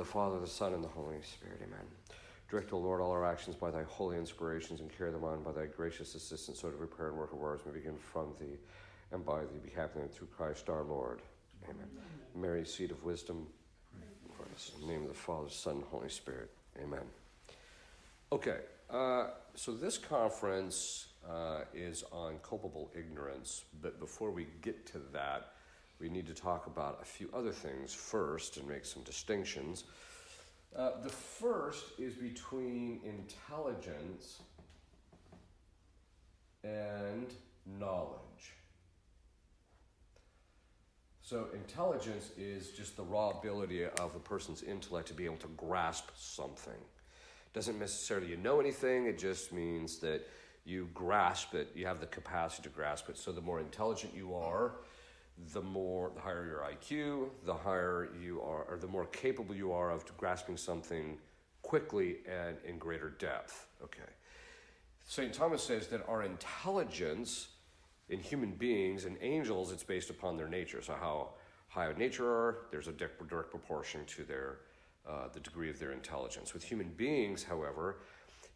the Father, the Son, and the Holy Spirit. Amen. Direct, O Lord, all our actions by thy holy inspirations, and carry them on by thy gracious assistance, so that every prayer and work of ours may begin from thee, and by thee be happy through Christ our Lord. Amen. Mary, seat of wisdom, for us. In the name of the Father, Son, and Holy Spirit. Amen. Okay, so this conference is on culpable ignorance, but before we get to that, we need to talk about a few other things first and make some distinctions. The first is between intelligence and knowledge. So intelligence is just the raw ability of a person's intellect to be able to grasp something. Doesn't necessarily know anything, it just means that you grasp it, you have the capacity to grasp it. So the more intelligent you are, the higher your IQ, the higher you are, or the more capable you are of grasping something quickly and in greater depth. Okay. St. Thomas says that our intelligence in human beings and angels, it's based upon their nature. So how high of nature are, there's a direct proportion to their the degree of their intelligence. With human beings, however,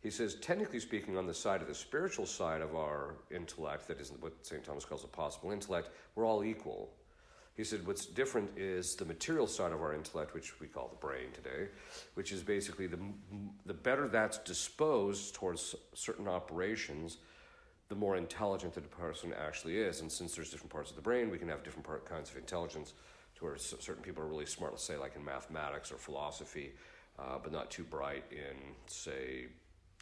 he says, technically speaking, on the side of the spiritual side of our intellect, that is what St. Thomas calls a possible intellect, we're all equal. He said what's different is the material side of our intellect, which we call the brain today, which is basically the better that's disposed towards certain operations, the more intelligent the person actually is. And since there's different parts of the brain, we can have different kinds of intelligence, to where certain people are really smart, let's say like in mathematics or philosophy, but not too bright in, say,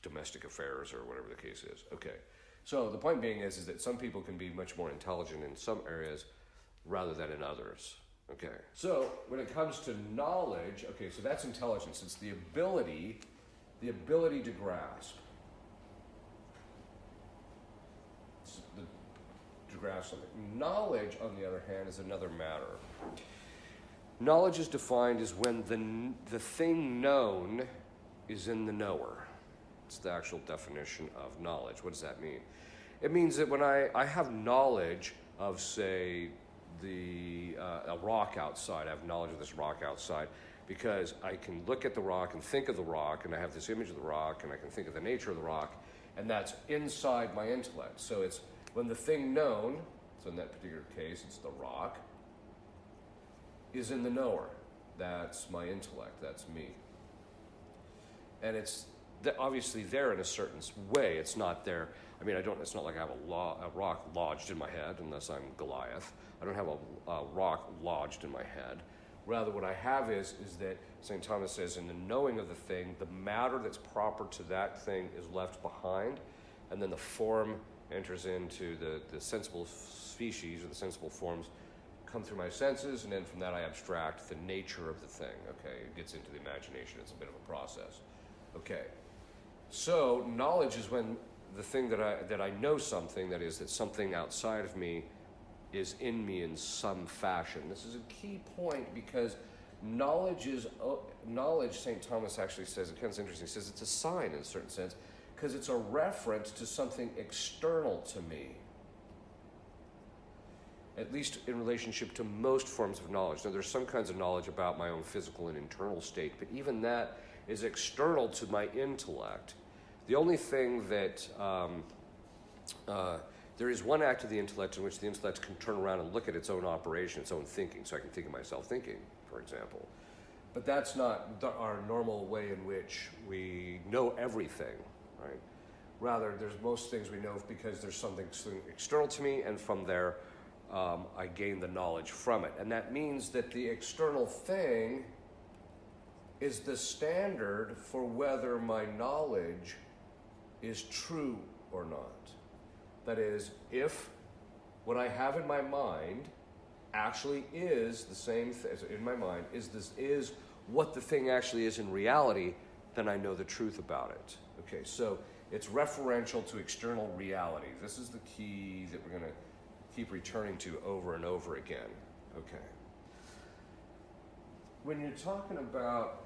domestic affairs or whatever the case is. Okay, so the point being is that some people can be much more intelligent in some areas rather than in others. Okay, so when it comes to knowledge, okay, so that's intelligence. It's the ability to grasp. To grasp something. Knowledge, on the other hand, is another matter. Knowledge is defined as when the thing known is in the knower. It's the actual definition of knowledge. What does that mean? It means that when I have knowledge of, say, a rock outside, I have knowledge of this rock outside because I can look at the rock and think of the rock, and I have this image of the rock, and I can think of the nature of the rock, and that's inside my intellect. So it's when the thing known, so in that particular case, it's the rock, is in the knower. That's my intellect, that's me. And it's obviously there in a certain way. It's not there. I mean, it's not like I have a rock lodged in my head, unless I'm Goliath. I don't have a rock lodged in my head. Rather, what I have is that St. Thomas says, in the knowing of the thing, the matter that's proper to that thing is left behind, and then the form enters into the sensible species, or the sensible forms come through my senses, and then from that I abstract the nature of the thing. Okay, it gets into the imagination. It's a bit of a process. Okay. So knowledge is when the thing that I know something, that is, that something outside of me is in me in some fashion. This is a key point because knowledge, St. Thomas actually says, it kind of interesting, he says it's a sign in a certain sense, because it's a reference to something external to me, at least in relationship to most forms of knowledge. Now, there's some kinds of knowledge about my own physical and internal state, but even that is external to my intellect. The only thing that there is one act of the intellect in which the intellect can turn around and look at its own operation, its own thinking. So I can think of myself thinking, for example. But that's not our normal way in which we know everything, right? Rather, there's most things we know because there's something external to me, and from there, I gain the knowledge from it. And that means that the external thing is the standard for whether my knowledge is true or not. That is, if what I have in my mind actually is the same thing in my mind, is what the thing actually is in reality, then I know the truth about it. Okay, so it's referential to external reality. This is the key that we're going to keep returning to over and over again. Okay. When you're talking about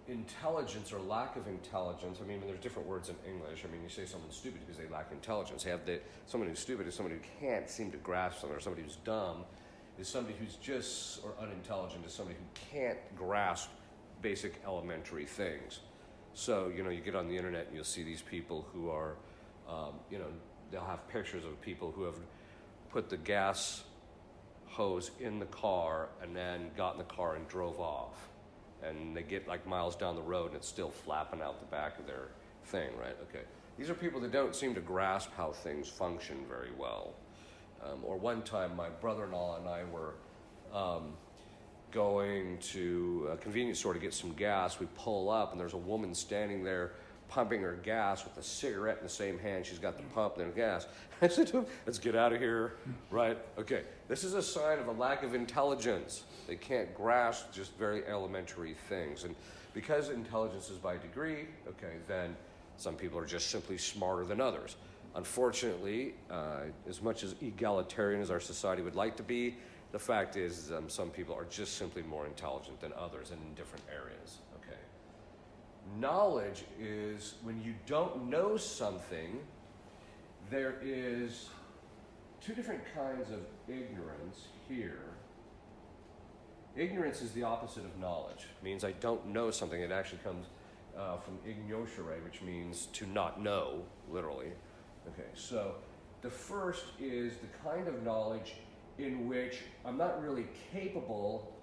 intelligence or lack of intelligence, I mean, there's different words in English. I mean, you say someone's stupid because they lack intelligence. Someone who's stupid is someone who can't seem to grasp something, or somebody who's dumb is somebody who's just, or unintelligent is somebody who can't grasp basic elementary things. So, you get on the internet and you'll see these people who are, they'll have pictures of people who have put the gas hose in the car and then got in the car and drove off. And they get like miles down the road and it's still flapping out the back of their thing, right? Okay. These are people that don't seem to grasp how things function very well. Or one time my brother-in-law and I were going to a convenience store to get some gas. We pull up and there's a woman standing there pumping her gas with a cigarette in the same hand. She's got the pump and the gas. I said to him, let's get out of here, right? Okay, this is a sign of a lack of intelligence. They can't grasp just very elementary things. And because intelligence is by degree, okay, then some people are just simply smarter than others. Unfortunately, as much as egalitarian as our society would like to be, the fact is some people are just simply more intelligent than others and in different areas. Okay. Knowledge is when you don't know something, there is two different kinds of ignorance here. Ignorance is the opposite of knowledge. It means I don't know something. It actually comes from ignoscere, which means to not know, literally. Okay, so the first is the kind of knowledge in which I'm not really capable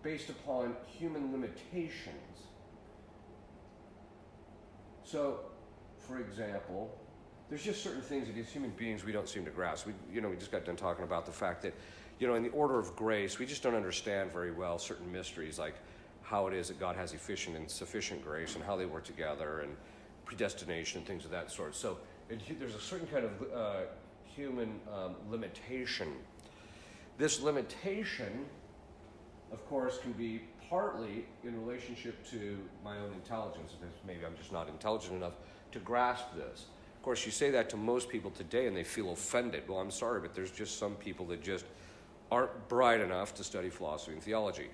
based upon human limitations. So, for example, there's just certain things that as human beings we don't seem to grasp. We just got done talking about the fact that, in the order of grace, we just don't understand very well certain mysteries, like how it is that God has efficient and sufficient grace and how they work together and predestination and things of that sort. So there's a certain kind of human limitation. This limitation, of course, can be partly in relationship to my own intelligence, because maybe I'm just not intelligent enough to grasp this. Of course, you say that to most people today and they feel offended. Well, I'm sorry, but there's just some people that just aren't bright enough to study philosophy and theology.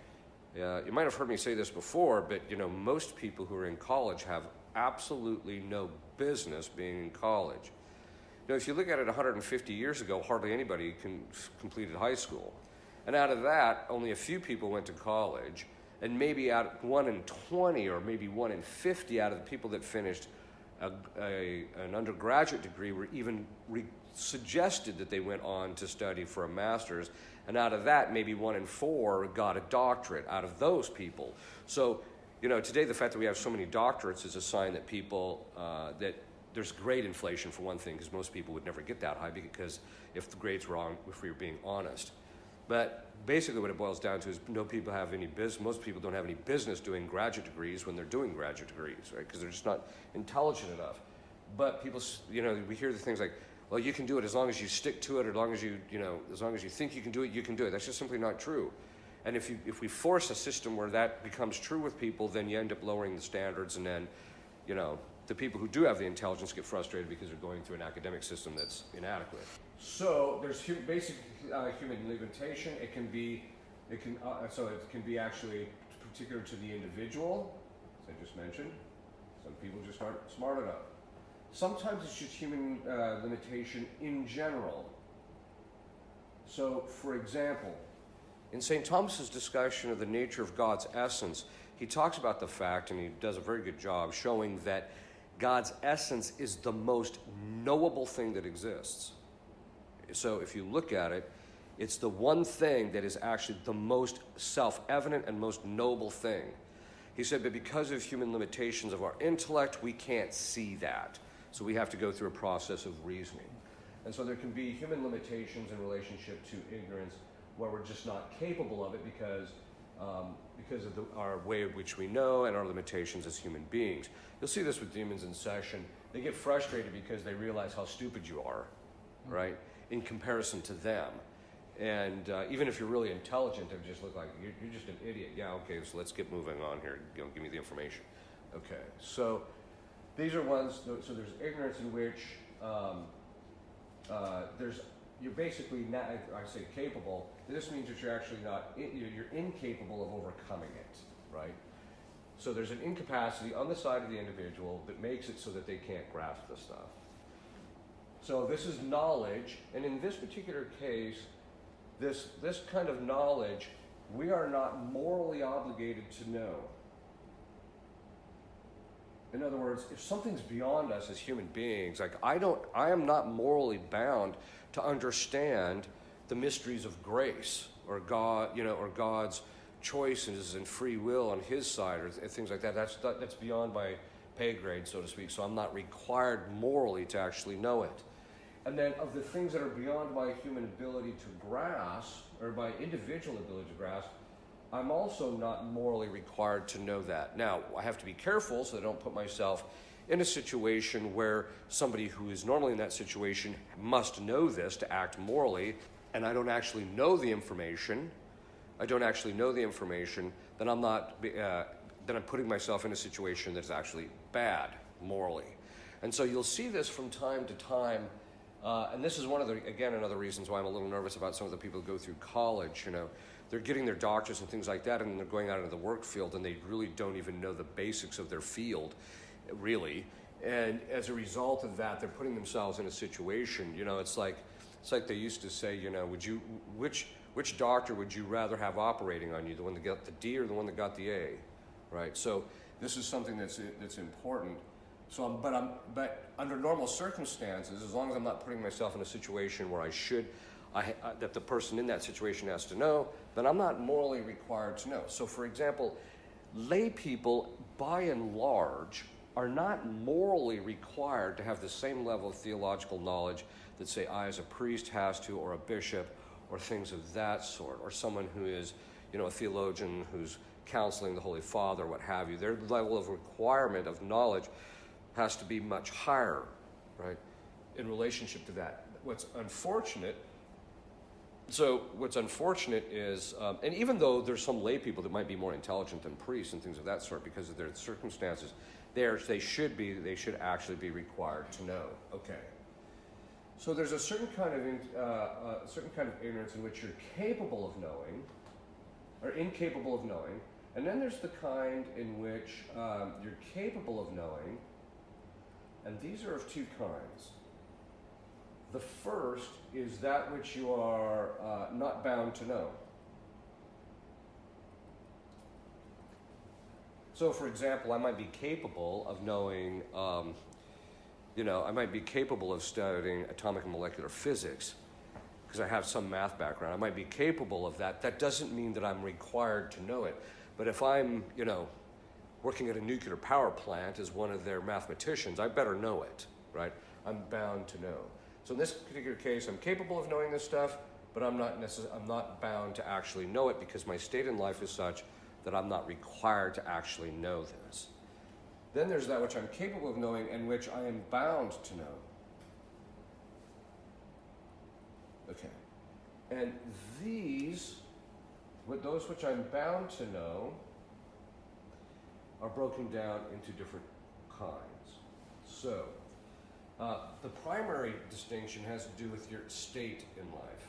You might have heard me say this before, but most people who are in college have absolutely no business being in college. If you look at it 150 years ago, hardly anybody completed high school. And out of that, only a few people went to college, and maybe 1 in 20 or maybe 1 in 50 out of the people that finished an undergraduate degree were even suggested that they went on to study for a master's. And out of that, maybe 1 in 4 got a doctorate out of those people. So, today the fact that we have so many doctorates is a sign that people, that there's grade inflation for one thing, because most people would never get that high, because if the grade's wrong, if we were being honest. But basically what it boils down to is most people don't have any business doing graduate degrees when they're doing graduate degrees, right? Because they're just not intelligent enough. But people, we hear the things like, well, you can do it as long as you stick to it, or as long as you think you can do it, you can do it. That's just simply not true. And if we force a system where that becomes true with people, then you end up lowering the standards, and then, the people who do have the intelligence get frustrated because they're going through an academic system that's inadequate. So there's basic human limitation. It can be actually particular to the individual, as I just mentioned. Some people just aren't smart enough. Sometimes it's just human limitation in general. So, for example, in St. Thomas's discussion of the nature of God's essence, he talks about the fact, and he does a very good job, showing that God's essence is the most knowable thing that exists. So if you look at it, it's the one thing that is actually the most self-evident and most noble thing. He said, but because of human limitations of our intellect, we can't see that. So we have to go through a process of reasoning. And so there can be human limitations in relationship to ignorance where we're just not capable of it because of our way in which we know and our limitations as human beings. You'll see this with demons in session. They get frustrated because they realize how stupid you are, right, in comparison to them. And even if you're really intelligent, they just look like you're just an idiot. Yeah, okay, so let's get moving on here. Give me the information. Okay, so these are ones. So there's ignorance in which you're basically not, I say capable. This means that you're actually not. You're incapable of overcoming it, right? So there's an incapacity on the side of the individual that makes it so that they can't grasp the stuff. So this is knowledge, and in this particular case, this kind of knowledge we are not morally obligated to know. In other words, if something's beyond us as human beings, like I am not morally bound to understand the mysteries of grace or God, or God's choices and free will on His side or things like that. That's beyond my pay grade, so to speak. So I'm not required morally to actually know it. And then of the things that are beyond my human ability to grasp, or my individual ability to grasp, I'm also not morally required to know that. Now, I have to be careful so I don't put myself in a situation where somebody who is normally in that situation must know this to act morally, and I don't actually know the information. Then I'm not. Then I'm putting myself in a situation that's actually bad morally. And so you'll see this from time to time. And this is another reasons why I'm a little nervous about some of the people who go through college. They're getting their doctors and things like that, and they're going out into the work field, and they really don't even know the basics of their field, really. And as a result of that, they're putting themselves in a situation. It's like they used to say, which doctor would you rather have operating on you, the one that got the D or the one that got the A, right? So this is something that's important. So, but under normal circumstances, as long as I'm not putting myself in a situation where that the person in that situation has to know, then I'm not morally required to know. So, for example, lay people, by and large, are not morally required to have the same level of theological knowledge that, say, I as a priest has to, or a bishop, or things of that sort, or someone who is, a theologian who's counseling the Holy Father, what have you. Their level of requirement of knowledge has to be much higher, right, in relationship to that. What's unfortunate is, and even though there's some lay people that might be more intelligent than priests and things of that sort because of their circumstances, they should actually be required to know. Okay. So there's a certain kind of ignorance in which you're capable of knowing, or incapable of knowing, and then there's the kind in which you're capable of knowing, and these are of two kinds. The first is that which you are not bound to know. So, for example, I might be capable of knowing, I might be capable of studying atomic and molecular physics because I have some math background. I might be capable of that. That doesn't mean that I'm required to know it. But if I'm, working at a nuclear power plant as one of their mathematicians, I better know it, right? I'm bound to know. So in this particular case, I'm capable of knowing this stuff, but I'm not bound to actually know it because my state in life is such that I'm not required to actually know this. Then there's that which I'm capable of knowing and which I am bound to know. Okay. And those which I'm bound to know are broken down into different kinds. So, the primary distinction has to do with your state in life.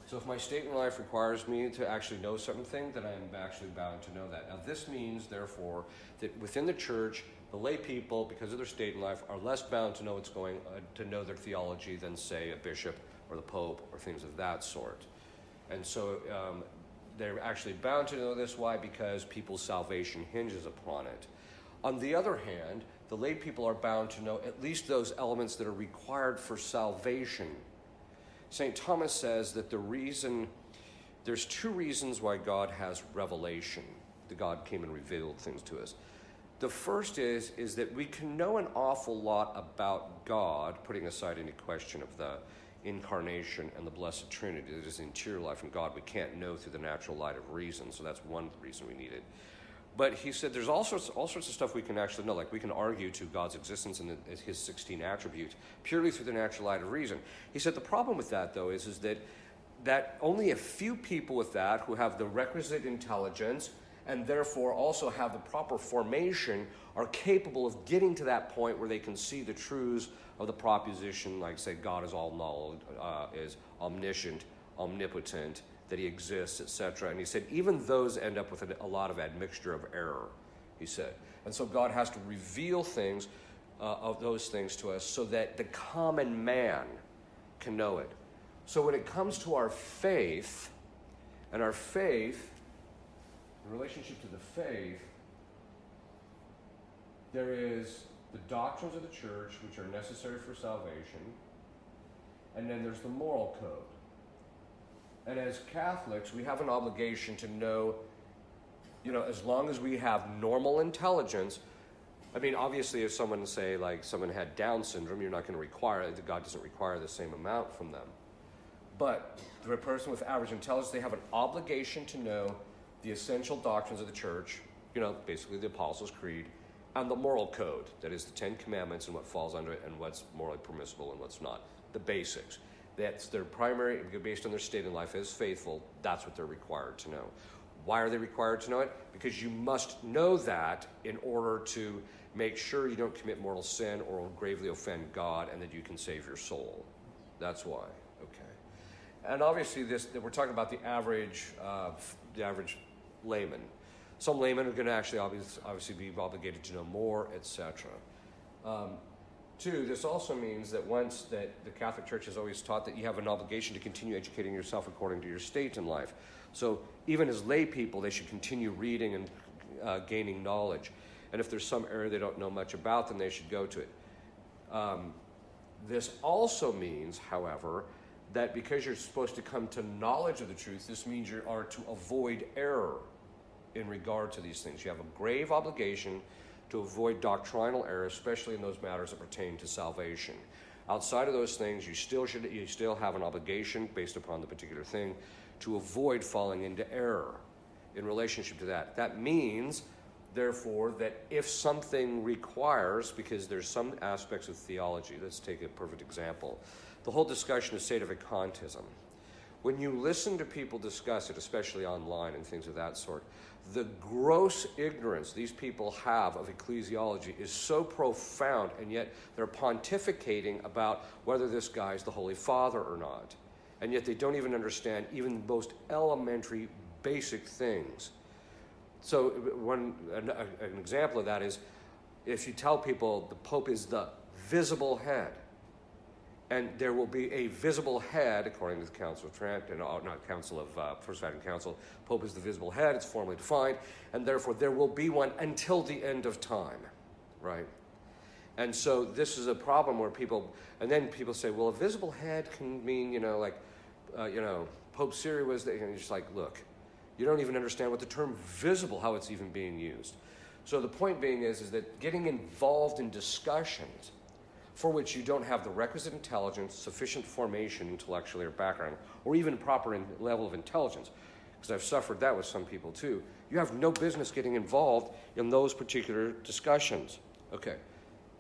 So if my state in life requires me to actually know something, then I'm actually bound to know that. Now this means, therefore, that within the church, the lay people, because of their state in life, are less bound to know to know their theology than, say, a bishop or the pope or things of that sort. And so they're actually bound to know this. Why? Because people's salvation hinges upon it. On the other hand, the lay people are bound to know at least those elements that are required for salvation. St. Thomas says that there's two reasons why God has revelation. That God came and revealed things to us. The first is that we can know an awful lot about God, putting aside any question of the incarnation and the Blessed Trinity. That is the interior life in God we can't know through the natural light of reason, so that's one reason we need it. But he said there's all sorts of stuff we can actually know, like we can argue to God's existence and his 16 attributes purely through the natural light of reason. He said the problem with that, though, is that only a few people with that who have the requisite intelligence and therefore also have the proper formation are capable of getting to that point where they can see the truths of the proposition, like, say, God is all-knowledge, is omniscient, omnipotent, that he exists, etc. And he said even those end up with a lot of admixture of error, he said. And so God has to reveal things of those things to us so that the common man can know it. So when it comes to our faith, and our faith, in relationship to the faith, there is the doctrines of the church, which are necessary for salvation, and then there's the moral code. And as Catholics, we have an obligation to know, as long as we have normal intelligence. I mean, obviously, if someone, say, like someone had Down syndrome, you're not going to require it. God doesn't require the same amount from them. But the person with average intelligence, they have an obligation to know the essential doctrines of the church, basically the Apostles' Creed, and the moral code, that is the Ten Commandments and what falls under it and what's morally permissible and what's not, the basics. That's their primary, based on their state in life as faithful, that's what they're required to know. Why are they required to know it? Because you must know that in order to make sure you don't commit mortal sin or gravely offend God and that you can save your soul. That's why. Okay. And obviously we're talking about the average layman. Some laymen are going to actually obviously be obligated to know more, etc. Two, this also means that that the Catholic Church has always taught that you have an obligation to continue educating yourself according to your state in life. So even as lay people, they should continue reading and gaining knowledge. And if there's some area they don't know much about, then they should go to it. This also means, however, that because you're supposed to come to knowledge of the truth, this means you are to avoid error in regard to these things. You have a grave obligation to avoid doctrinal error, especially in those matters that pertain to salvation. Outside of those things, you still have an obligation, based upon the particular thing, to avoid falling into error in relationship to that. That means, therefore, that if something requires, because there's some aspects of theology, let's take a perfect example, the whole discussion of sedevacantism. When you listen to people discuss it, especially online and things of that sort, the gross ignorance these people have of ecclesiology is so profound, and yet they're pontificating about whether this guy's the Holy Father or not. And yet they don't even understand even the most elementary, basic things. So an example of that is if you tell people the Pope is the visible head, and there will be a visible head, according to the Council of Trent, and not Council of First Vatican Council. Pope is the visible head, it's formally defined, and therefore there will be one until the end of time, right? And so this is a problem where people say, well, a visible head can mean, Pope Syria was, and you're just like, look, you don't even understand what the term visible, how it's even being used. So the point being is that getting involved in discussions for which you don't have the requisite intelligence, sufficient formation intellectually or background, or even proper level of intelligence, because I've suffered that with some people too, you have no business getting involved in those particular discussions. Okay,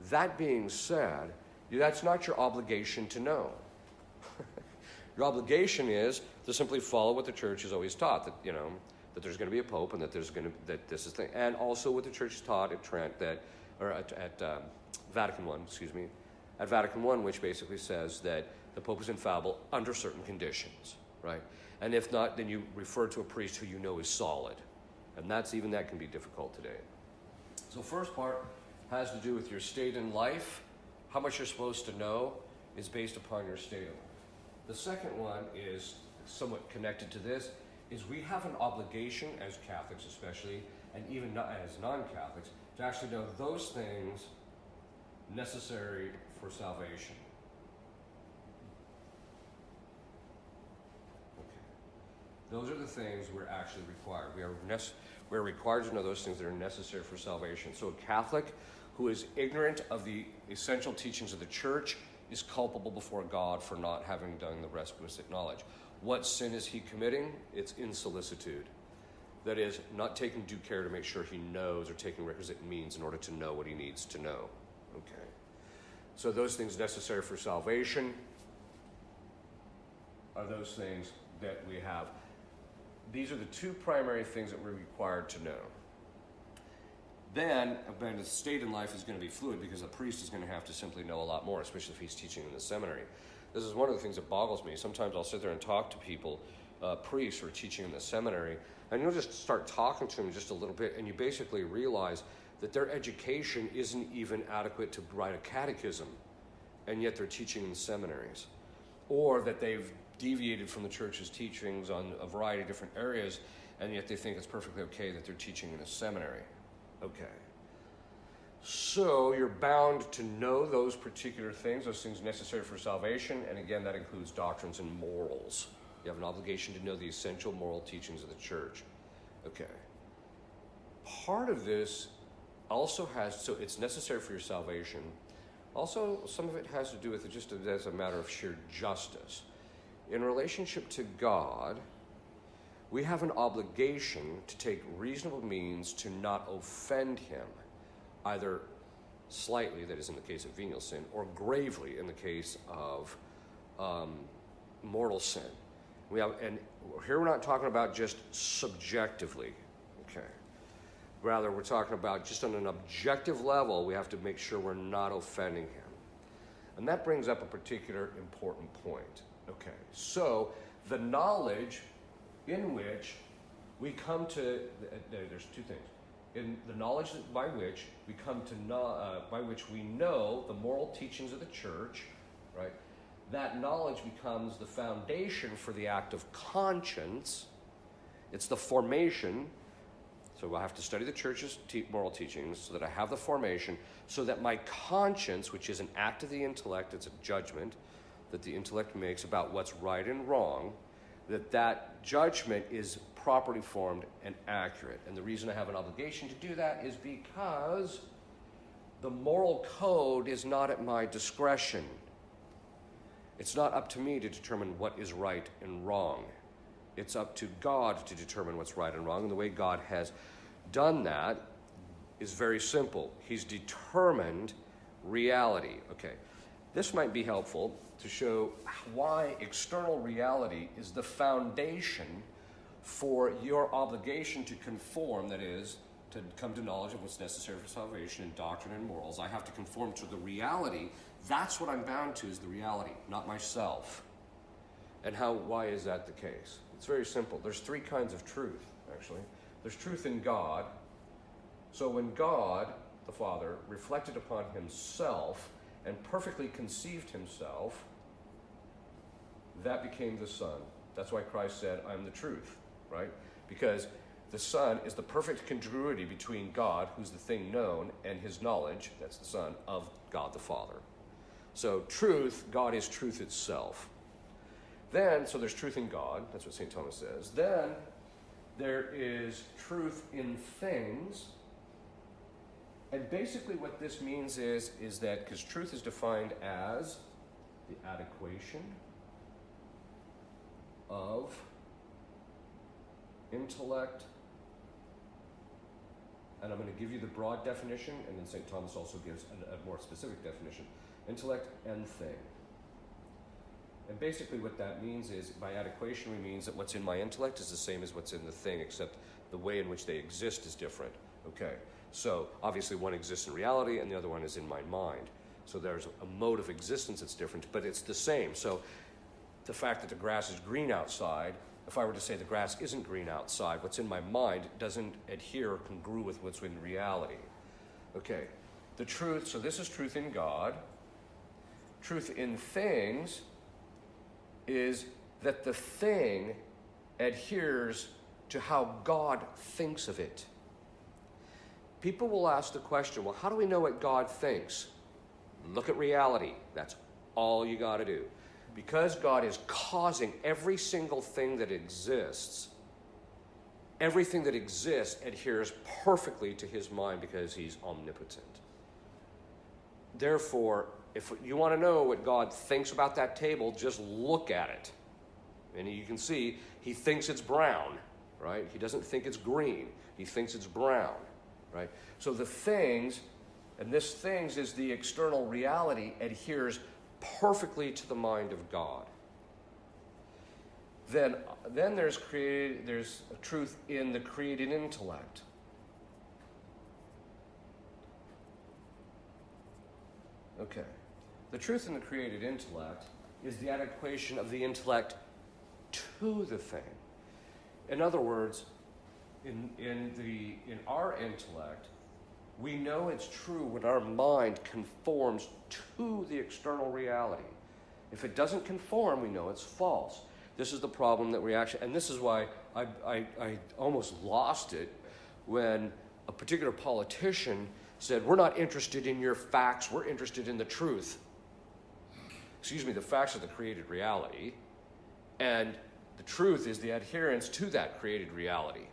that being said, that's not your obligation to know. Your obligation is to simply follow what the church has always taught, that there's going to be a pope and that this is the thing, and also what the church has taught at Trent at Vatican I, at Vatican I, which basically says that the Pope is infallible under certain conditions, right? And if not, then you refer to a priest who you know is solid. And that can be difficult today. So first part has to do with your state in life. How much you're supposed to know is based upon your state of life. The second one is somewhat connected to this, is we have an obligation as Catholics especially, and even as non-Catholics, to actually know those things necessary for salvation. Okay. Those are the things we're actually required. We're required to know those things that are necessary for salvation. So a Catholic who is ignorant of the essential teachings of the church is culpable before God for not having done the requisite knowledge. What sin is he committing? It's insolicitude. That is, not taking due care to make sure he knows or taking requisite means in order to know what he needs to know. Okay. So those things necessary for salvation are those things that we have. These are the two primary things that we're required to know. Then, the state in life is going to be fluid because a priest is going to have to simply know a lot more, especially if he's teaching in the seminary. This is one of the things that boggles me. Sometimes I'll sit there and talk to people, priests who are teaching in the seminary, and you'll just start talking to them just a little bit, and you basically realize that their education isn't even adequate to write a catechism, and yet they're teaching in seminaries. or that they've deviated from the church's teachings on a variety of different areas, and yet they think it's perfectly okay that they're teaching in a seminary. Okay. So you're bound to know those particular things, those things necessary for salvation, and again, that includes doctrines and morals. You have an obligation to know the essential moral teachings of the church. Okay. Part of this also has, so it's necessary for your salvation. Also, some of it has to do with it just as a matter of sheer justice. In relationship to God, we have an obligation to take reasonable means to not offend him, either slightly, that is in the case of venial sin, or gravely in the case of mortal sin. And here we're not talking about just subjectively, okay? Rather, we're talking about just on an objective level, we have to make sure we're not offending him. And that brings up a particular important point. Okay, so the knowledge in which we come to, there's two things. In the knowledge by which we come to know, by which we know the moral teachings of the church, right? That knowledge becomes the foundation for the act of conscience. It's the formation. So I have to study the church's moral teachings so that I have the formation, so that my conscience, which is an act of the intellect, it's a judgment that the intellect makes about what's right and wrong, that judgment is properly formed and accurate. And the reason I have an obligation to do that is because the moral code is not at my discretion. It's not up to me to determine what is right and wrong. It's up to God to determine what's right and wrong. And the way God has done that is very simple. He's determined reality. Okay, this might be helpful to show why external reality is the foundation for your obligation to conform, that is, to come to knowledge of what's necessary for salvation in doctrine and morals. I have to conform to the reality. That's what I'm bound to, is the reality, not myself. And why is that the case? It's very simple. There's three kinds of truth, actually. There's truth in God. So when God, the Father, reflected upon himself and perfectly conceived himself, that became the Son. That's why Christ said, I'm the truth, right? Because the Son is the perfect congruity between God, who's the thing known, and his knowledge, that's the Son, of God the Father. So truth, God is truth itself. Then, so there's truth in God, that's what St. Thomas says. Then there is truth in things. And basically what this means is that, because truth is defined as the adequation of intellect, and I'm going to give you the broad definition, and then St. Thomas also gives a more specific definition, intellect and thing. And basically what that means is, by adequation, we means that what's in my intellect is the same as what's in the thing, except the way in which they exist is different. Okay, so obviously one exists in reality and the other one is in my mind. So there's a mode of existence that's different, but it's the same. So the fact that the grass is green outside, if I were to say the grass isn't green outside, what's in my mind doesn't adhere or congrue with what's in reality. Okay, the truth, so this is truth in God. Truth in things is that the thing adheres to how God thinks of it. People will ask the question, well, how do we know what God thinks? Look at reality. That's all you got to do. Because God is causing every single thing that exists, everything that exists adheres perfectly to his mind because he's omnipotent. Therefore, if you want to know what God thinks about that table, just look at it. And you can see he thinks it's brown, right? He doesn't think it's green. He thinks it's brown, right? So the things, and this things is the external reality, adheres perfectly to the mind of God. Then there's a truth in the created intellect. Okay. The truth in the created intellect is the adequation of the intellect to the thing. In other words, in our intellect, we know it's true when our mind conforms to the external reality. If it doesn't conform, we know it's false. This is the problem that we actually, and this is why I almost lost it when a particular politician said, we're not interested in your facts, we're interested in the truth. Excuse me, the facts are the created reality, and the truth is the adherence to that created reality.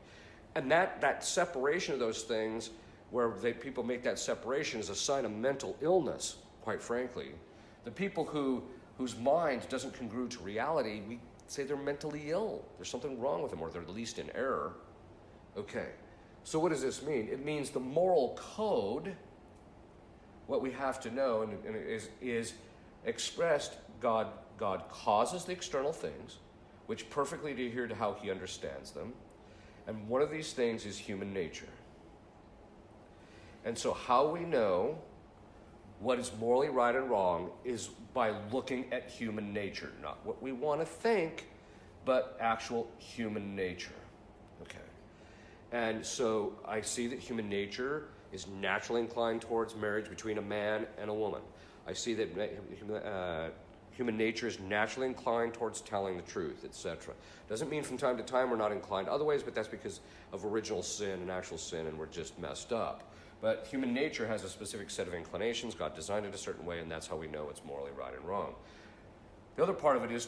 And that separation of those things, where people make that separation, is a sign of mental illness, quite frankly. The people whose mind doesn't congrue to reality, we say they're mentally ill. There's something wrong with them, or they're at least in error. Okay, so what does this mean? It means the moral code, what we have to know, and is expressed. God causes the external things, which perfectly adhere to how he understands them. And one of these things is human nature. And so how we know what is morally right and wrong is by looking at human nature. Not what we want to think, but actual human nature. Okay. And so I see that human nature is naturally inclined towards marriage between a man and a woman. I see that human nature is naturally inclined towards telling the truth, etc. Doesn't mean from time to time we're not inclined other ways, but that's because of original sin and actual sin, and we're just messed up. But human nature has a specific set of inclinations. God designed it a certain way, and that's how we know it's morally right and wrong. The other part of it is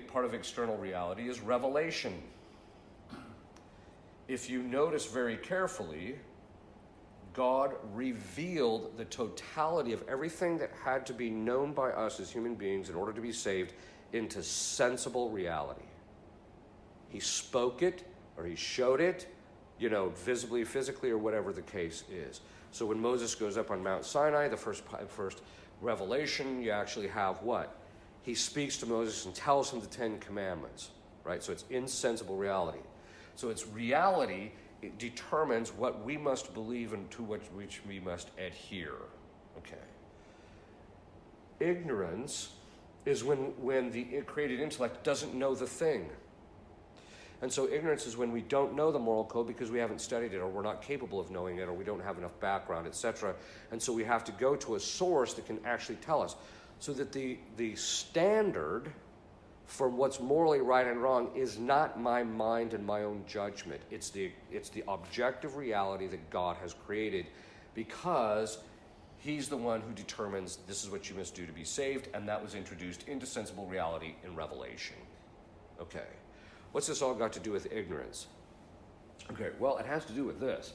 part of external reality is revelation. If you notice very carefully, God revealed the totality of everything that had to be known by us as human beings in order to be saved into sensible reality. He spoke it, or he showed it, visibly, physically, or whatever the case is. So when Moses goes up on Mount Sinai, the first revelation, you actually have what? He speaks to Moses and tells him the Ten Commandments, right? So it's insensible reality. So it's reality. It determines what we must believe and to which we must adhere. Okay. Ignorance is when the created intellect doesn't know the thing. And so ignorance is when we don't know the moral code because we haven't studied it, or we're not capable of knowing it, or we don't have enough background, etc. And so we have to go to a source that can actually tell us. So that the standard for what's morally right and wrong is not my mind and my own judgment. It's the objective reality that God has created, because he's the one who determines this is what you must do to be saved, and that was introduced into sensible reality in Revelation. Okay. What's this all got to do with ignorance? Okay, well, it has to do with this.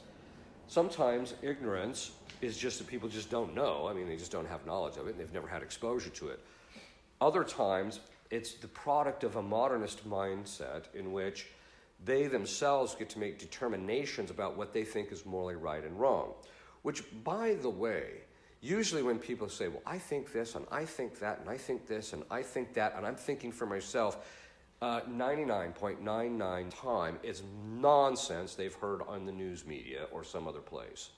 Sometimes ignorance is just that people just don't know. I mean, they just don't have knowledge of it, and they've never had exposure to it. Other times, it's the product of a modernist mindset in which they themselves get to make determinations about what they think is morally right and wrong. Which, by the way, usually when people say, well, I think this, and I think that, and I think this, and I think that, and I'm thinking for myself, 99.99 time, it's nonsense they've heard on the news media or some other place.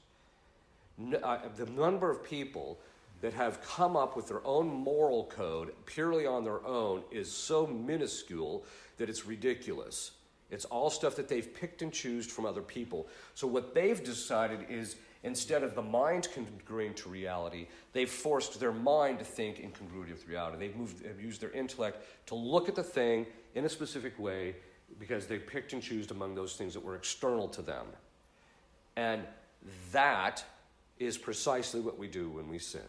The number of people that have come up with their own moral code purely on their own is so minuscule that it's ridiculous. It's all stuff that they've picked and chosen from other people. So what they've decided is, instead of the mind congruing to reality, they've forced their mind to think in congruity with reality. They've used their intellect to look at the thing in a specific way because they picked and chosen among those things that were external to them. And that is precisely what we do when we sin.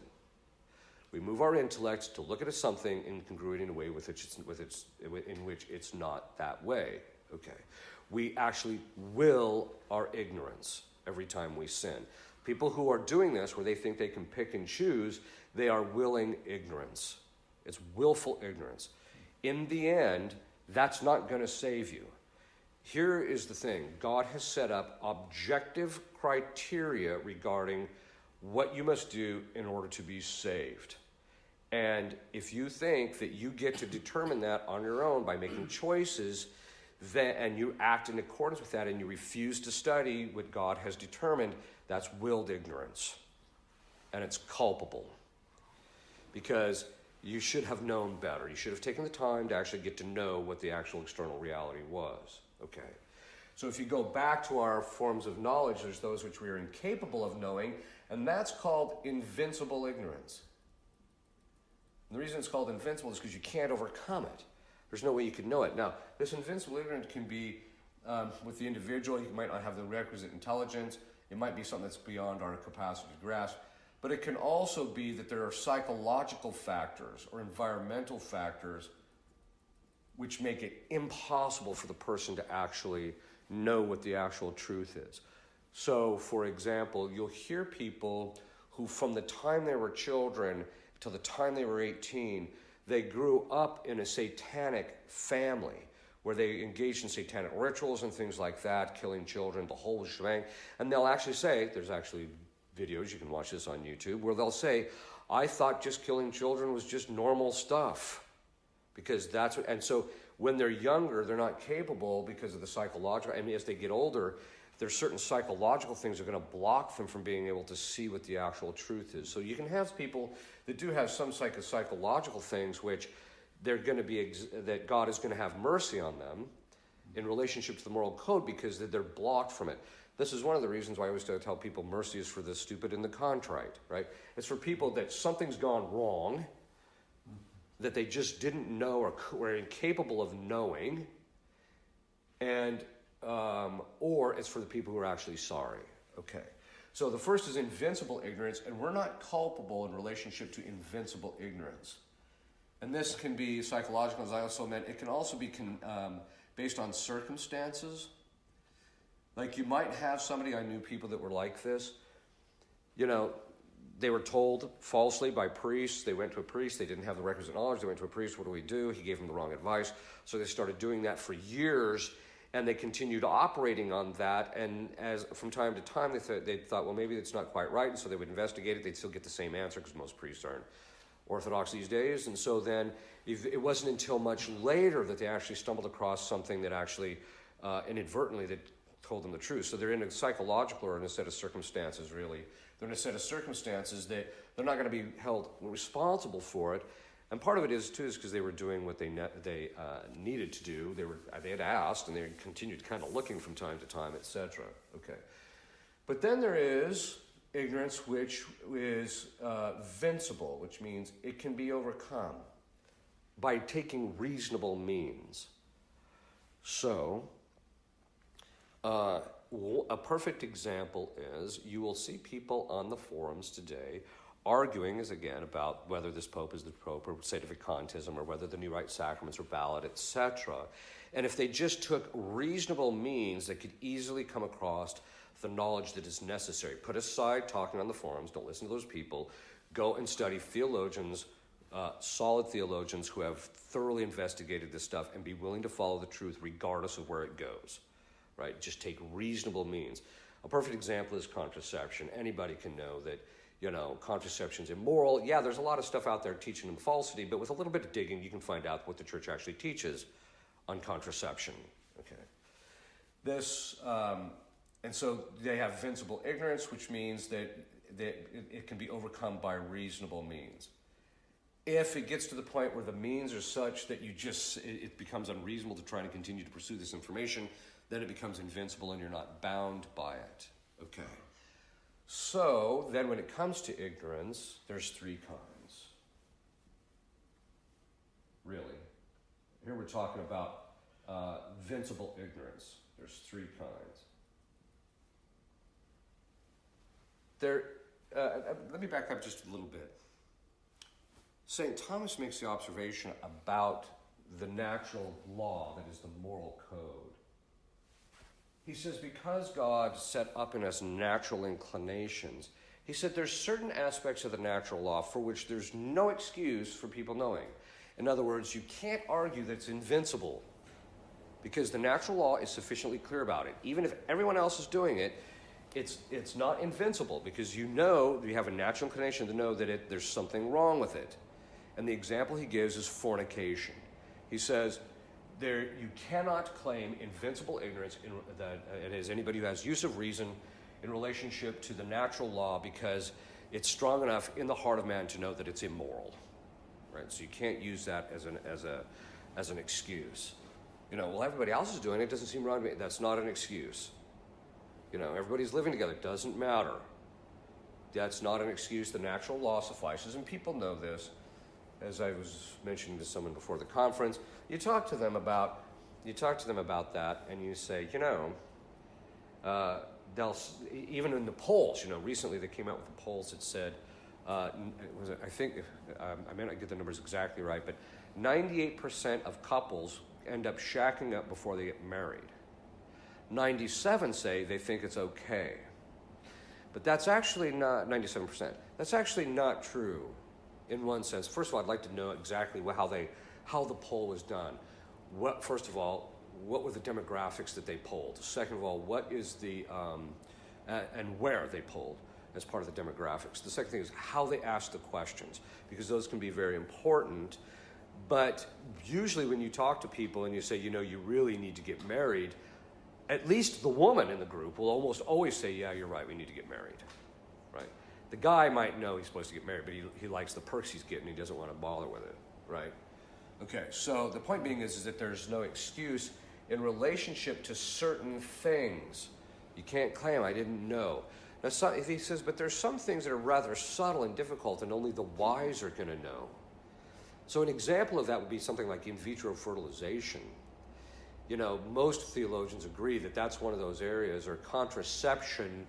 We move our intellect to look at something in congruity in a way in which it's not that way. Okay. We actually will our ignorance every time we sin. People who are doing this, where they think they can pick and choose, they are willing ignorance. It's willful ignorance. In the end, that's not going to save you. Here is the thing. God has set up objective criteria regarding what you must do in order to be saved. And if you think that you get to determine that on your own by making choices, and you act in accordance with that, and you refuse to study what God has determined, that's willed ignorance. And it's culpable. Because you should have known better. You should have taken the time to actually get to know what the actual external reality was. Okay. So if you go back to our forms of knowledge, there's those which we are incapable of knowing, and that's called invincible ignorance. And the reason it's called invincible is because you can't overcome it. There's no way you can know it. Now, this invincible ignorance can be with the individual. He might not have the requisite intelligence. It might be something that's beyond our capacity to grasp. But it can also be that there are psychological factors or environmental factors which make it impossible for the person to actually know what the actual truth is. So, for example, you'll hear people who from the time they were children till the time they were 18, they grew up in a satanic family where they engaged in satanic rituals and things like that, killing children, the whole shebang. And they'll actually say, there's actually videos, you can watch this on YouTube, where they'll say, I thought just killing children was just normal stuff. Because that's what, and so when they're younger, they're not capable because of the psychological, I mean, as they get older, there's certain psychological things that are going to block them from being able to see what the actual truth is. So you can have people that do have some psychological things which they're going to be, that God is going to have mercy on them in relationship to the moral code because they're blocked from it. This is one of the reasons why I always tell people mercy is for the stupid and the contrite, right? It's for people that something's gone wrong, that they just didn't know or were incapable of knowing, and or it's for the people who are actually sorry. Okay. So the first is invincible ignorance, and we're not culpable in relationship to invincible ignorance. And this can be psychological, as I also meant. It can also be based on circumstances. Like you might have somebody, I knew people that were like this. You know, they were told falsely by priests. They went to a priest. They didn't have the requisite knowledge. They went to a priest. What do we do? He gave them the wrong advice. So they started doing that for years, and they continued operating on that. And as from time to time, they thought, well, maybe it's not quite right. And so they would investigate it. They'd still get the same answer because most priests aren't Orthodox these days. And so then it wasn't until much later that they actually stumbled across something that actually inadvertently that told them the truth. So they're in a psychological or in a set of circumstances, really. They're in a set of circumstances that they're not going to be held responsible for it. And part of it is, too, is because they were doing what they needed to do. They had asked, and they continued kind of looking from time to time, etc. Okay. But then there is ignorance, which is vincible, which means it can be overcome by taking reasonable means. So, a perfect example is you will see people on the forums today arguing, as again, about whether this pope is the pope or sedevacantism or whether the new rite sacraments are valid, etc. And if they just took reasonable means, they could easily come across the knowledge that is necessary. Put aside talking on the forums, don't listen to those people. Go and study theologians, solid theologians who have thoroughly investigated this stuff and be willing to follow the truth regardless of where it goes. Right? Just take reasonable means. A perfect example is contraception. Anybody can know that, contraception's immoral. Yeah, there's a lot of stuff out there teaching them falsity, but with a little bit of digging, you can find out what the church actually teaches on contraception. Okay. This, and so they have vincible ignorance, which means that it can be overcome by reasonable means. If it gets to the point where the means are such that it becomes unreasonable to try to continue to pursue this information, then it becomes invincible and you're not bound by it. Okay. So, then when it comes to ignorance, there's three kinds. Really. Here we're talking about vincible ignorance. There's three kinds. Let me back up just a little bit. St. Thomas makes the observation about the natural law, that is the moral code. He says, because God set up in us natural inclinations, he said there's certain aspects of the natural law for which there's no excuse for people knowing. In other words, you can't argue that it's invincible because the natural law is sufficiently clear about it. Even if everyone else is doing it, it's not invincible because you have a natural inclination to know that there's something wrong with it. And the example he gives is fornication. He says, you cannot claim invincible ignorance, that it is anybody who has use of reason in relationship to the natural law because it's strong enough in the heart of man to know that it's immoral, right? So you can't use that as an excuse. Well, everybody else is doing it. It doesn't seem wrong to me. That's not an excuse. Everybody's living together. It doesn't matter. That's not an excuse. The natural law suffices, and people know this. as I was mentioning to someone before the conference, you talk to them about that, and you say, they'll, even in the polls, recently they came out with the polls that said, I may not get the numbers exactly right, but 98% of couples end up shacking up before they get married. 97 say they think it's okay. But that's actually not 97%. That's actually not true in one sense. First of all, I'd like to know exactly how the poll was done. First of all, what were the demographics that they polled? Second of all, what is the and where they polled as part of the demographics. The second thing is how they asked the questions, because those can be very important. But usually when you talk to people and you say, you really need to get married, at least the woman in the group will almost always say, yeah, you're right, we need to get married, right? The guy might know he's supposed to get married, but he likes the perks he's getting. He doesn't want to bother with it, right? Okay, so the point being is that there's no excuse in relationship to certain things. You can't claim, I didn't know. Now, he says, but there's some things that are rather subtle and difficult, and only the wise are going to know. So an example of that would be something like in vitro fertilization. Most theologians agree that that's one of those areas, or contraception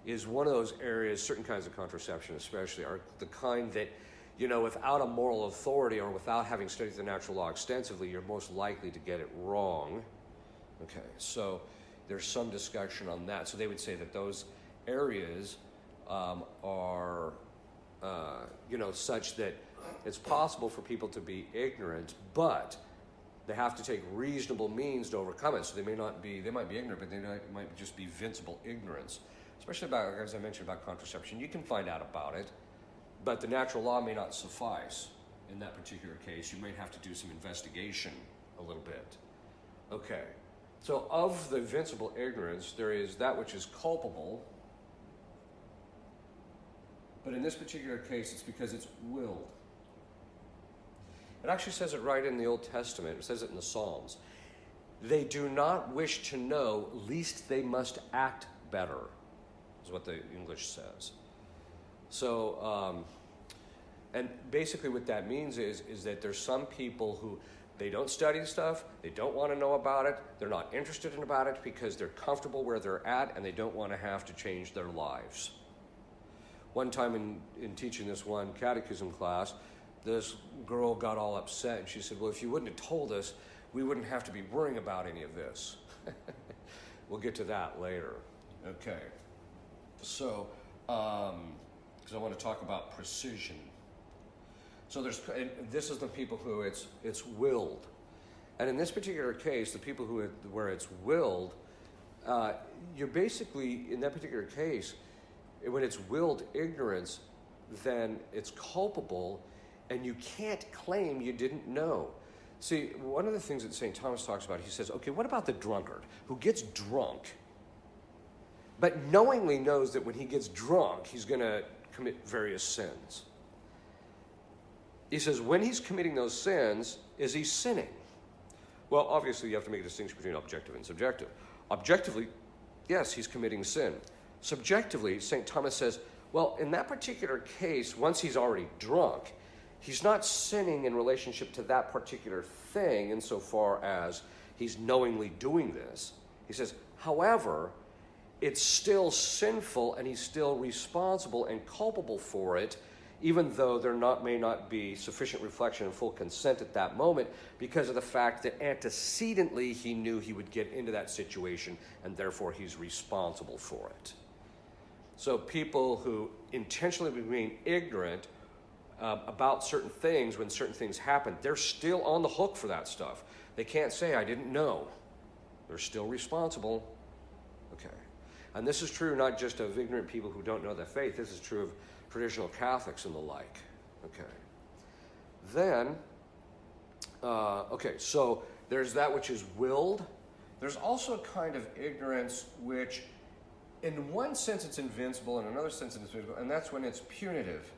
is one of those areas. Certain kinds of contraception especially are the kind that, without a moral authority or without having studied the natural law extensively, you're most likely to get it wrong. Okay, so there's some discussion on that. So they would say that those areas are, such that it's possible for people to be ignorant, but they have to take reasonable means to overcome it. So they might be ignorant, but they might just be vincible ignorance, especially about, as I mentioned, about contraception. You can find out about it, but the natural law may not suffice in that particular case. You might have to do some investigation a little bit. Okay, so of the vincible ignorance, there is that which is culpable, but in this particular case, it's because it's willed. It actually says it right in the Old Testament. It says it in the Psalms. They do not wish to know, lest they must act better, is what the English says. So, and basically what that means is that there's some people who, they don't study stuff, they don't want to know about it, they're not interested in about it because they're comfortable where they're at and they don't want to have to change their lives. One time in teaching this one catechism class, this girl got all upset and she said, well, if you wouldn't have told us, we wouldn't have to be worrying about any of this. We'll get to that later. Okay. So, because I want to talk about precision. So this is the people who it's willed. And in this particular case, the people where it's willed, you're basically, in that particular case, when it's willed ignorance, then it's culpable, and you can't claim you didn't know. See, one of the things that St. Thomas talks about, he says, okay, what about the drunkard who gets drunk, but knowingly knows that when he gets drunk, he's going to commit various sins? He says, when he's committing those sins, is he sinning? Well, obviously, you have to make a distinction between objective and subjective. Objectively, yes, he's committing sin. Subjectively, St. Thomas says, well, in that particular case, once he's already drunk, he's not sinning in relationship to that particular thing insofar as he's knowingly doing this. He says, however, it's still sinful and he's still responsible and culpable for it, even though there may not be sufficient reflection and full consent at that moment because of the fact that antecedently he knew he would get into that situation and therefore he's responsible for it. So people who intentionally remain ignorant about certain things when certain things happen, they're still on the hook for that stuff. They can't say, I didn't know. They're still responsible. Okay. And this is true not just of ignorant people who don't know their faith. This is true of traditional Catholics and the like. Okay. Then, so there's that which is willed. There's also a kind of ignorance which, in one sense, it's invincible, in another sense, it's invincible, and that's when it's punitive.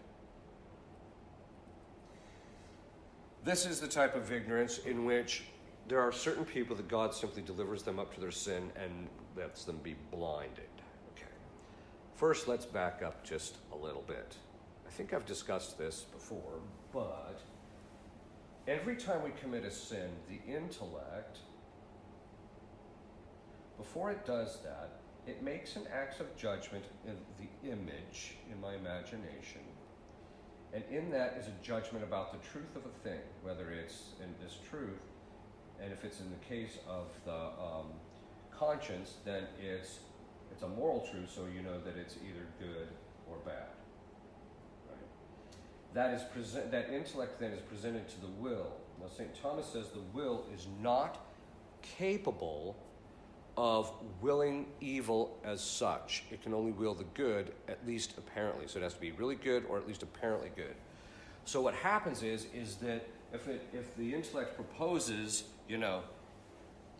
This is the type of ignorance in which there are certain people that God simply delivers them up to their sin and lets them be blinded. Okay. First, let's back up just a little bit. I think I've discussed this before, but every time we commit a sin, the intellect, before it does that, it makes an act of judgment in the image in my imagination. And in that is a judgment about the truth of a thing, whether it's in this truth, and if it's in the case of the conscience, then it's a moral truth, so you know that it's either good or bad. Right? That intellect then is presented to the will. Now St. Thomas says the will is not capable of willing evil as such. It can only will the good, at least apparently. So it has to be really good or at least apparently good. So what happens is that if the intellect proposes,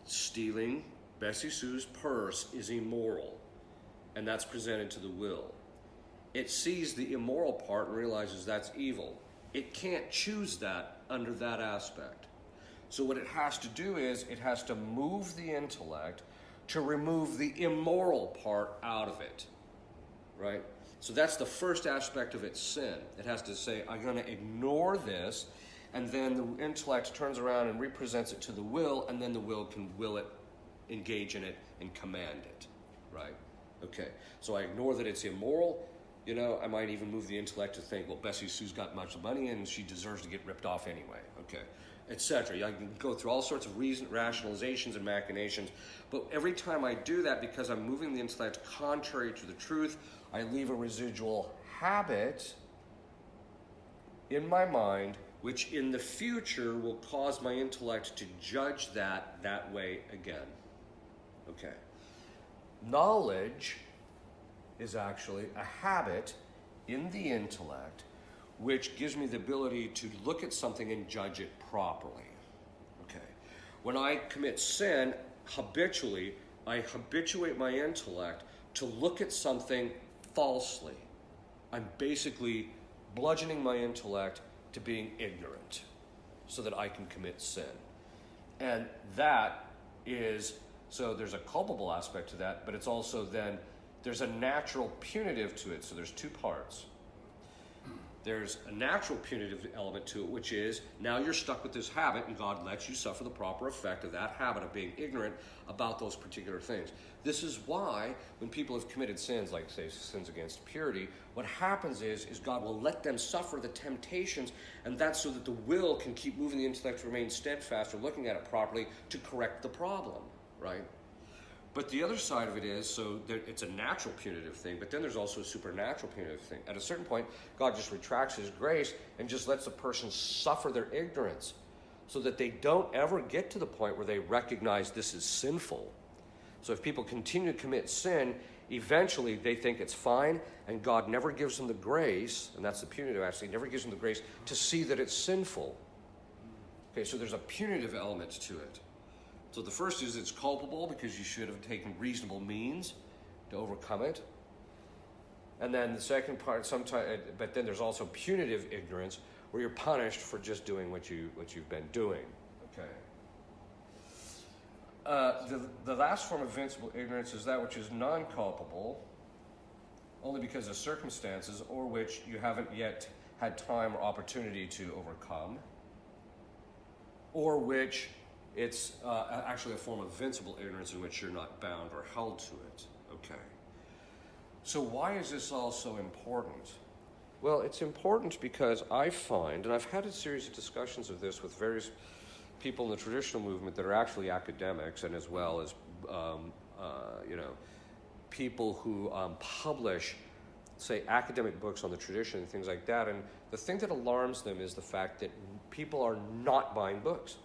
stealing Bessie Sue's purse is immoral, and that's presented to the will, it sees the immoral part and realizes that's evil. It can't choose that under that aspect. So what it has to do is it has to move the intellect to remove the immoral part out of it, right? So that's the first aspect of its sin. It has to say, I'm going to ignore this, and then the intellect turns around and represents it to the will, and then the will can will it, engage in it, and command it, right? Okay, so I ignore that it's immoral. I might even move the intellect to think, well, Bessie Sue's got much money, and she deserves to get ripped off anyway, okay? Etc. I can go through all sorts of rationalizations and machinations, but every time I do that, because I'm moving the intellect contrary to the truth, I leave a residual habit in my mind, which in the future will cause my intellect to judge that way again. Okay. Knowledge is actually a habit in the intellect which gives me the ability to look at something and judge it properly. Okay. When I commit sin, habitually, I habituate my intellect to look at something falsely. I'm basically bludgeoning my intellect to being ignorant so that I can commit sin. And that is, so there's a culpable aspect to that, but it's also then, there's a natural punitive to it. So there's two parts. There's a natural punitive element to it, which is now you're stuck with this habit and God lets you suffer the proper effect of that habit of being ignorant about those particular things. This is why when people have committed sins, like say sins against purity, what happens is God will let them suffer the temptations, and that's so that the will can keep moving the intellect to remain steadfast or looking at it properly to correct the problem, right? But the other side of it is, so it's a natural punitive thing, but then there's also a supernatural punitive thing. At a certain point, God just retracts his grace and just lets the person suffer their ignorance so that they don't ever get to the point where they recognize this is sinful. So if people continue to commit sin, eventually they think it's fine, and God never gives them the grace, and that's the punitive actually, never gives them the grace to see that it's sinful. Okay, so there's a punitive element to it. So the first is it's culpable because you should have taken reasonable means to overcome it. And then the second part, but then there's also punitive ignorance, where you're punished for just doing what you've been doing. Okay. The last form of vincible ignorance is that which is non-culpable, only because of circumstances, or which you haven't yet had time or opportunity to overcome, or which it's actually a form of vincible ignorance in which you're not bound or held to it. Okay. So why is this all so important? Well, it's important because I find, and I've had a series of discussions of this with various people in the traditional movement that are actually academics, and as well as people who publish, say, academic books on the tradition and things like that. And the thing that alarms them is the fact that people are not buying books.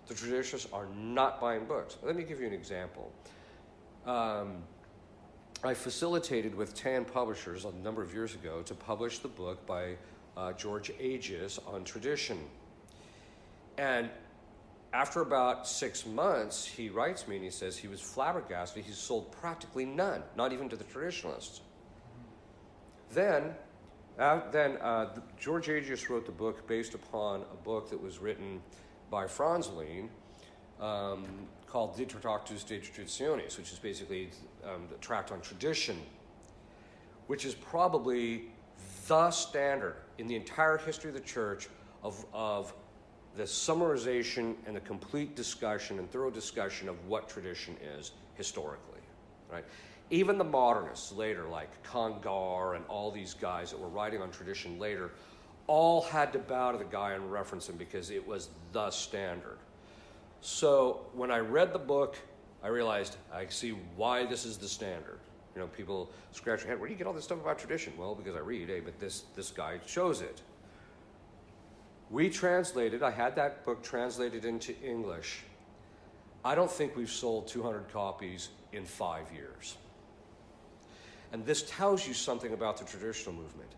The traditionalists are not buying books. Let me give you an example. I facilitated with Tan Publishers a number of years ago to publish the book by George Aegis on tradition. And after about 6 months, he writes me and he says he was flabbergasted. He's sold practically none, not even to the traditionalists. Then George Aegis wrote the book based upon a book that was written by Franzolin called De Tractatus de Traditionis, which is basically the tract on tradition, which is probably the standard in the entire history of the church of the summarization and the complete discussion and thorough discussion of what tradition is historically, right? Even the modernists later, like Congar and all these guys that were writing on tradition later, all had to bow to the guy and reference him because it was the standard. So when I read the book, I realized I see why this is the standard. You know, people scratch their head, where do you get all this stuff about tradition? Well, because I read, but this guy shows it. We translated, I had that book translated into English. I don't think we've sold 200 copies in 5 years. And this tells you something about the traditional movement.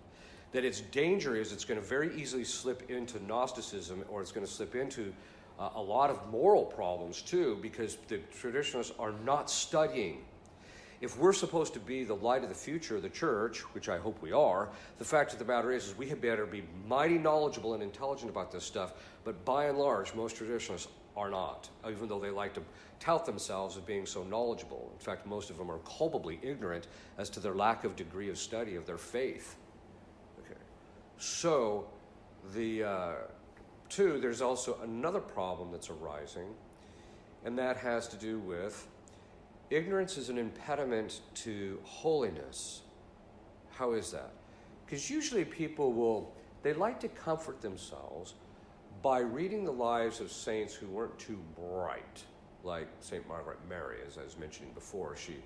That its danger is it's going to very easily slip into Gnosticism, or it's going to slip into a lot of moral problems too, because the traditionalists are not studying. If we're supposed to be the light of the future of the church, which I hope we are, the fact of the matter is we had better be mighty knowledgeable and intelligent about this stuff, but by and large, most traditionalists are not, even though they like to tout themselves as being so knowledgeable. In fact, most of them are culpably ignorant as to their lack of degree of study of their faith. Okay. So, there's also another problem that's arising, and that has to do with ignorance is an impediment to holiness. How is that? Because usually people they like to comfort themselves by reading the lives of saints who weren't too bright, like St. Margaret Mary, as I was mentioning before. She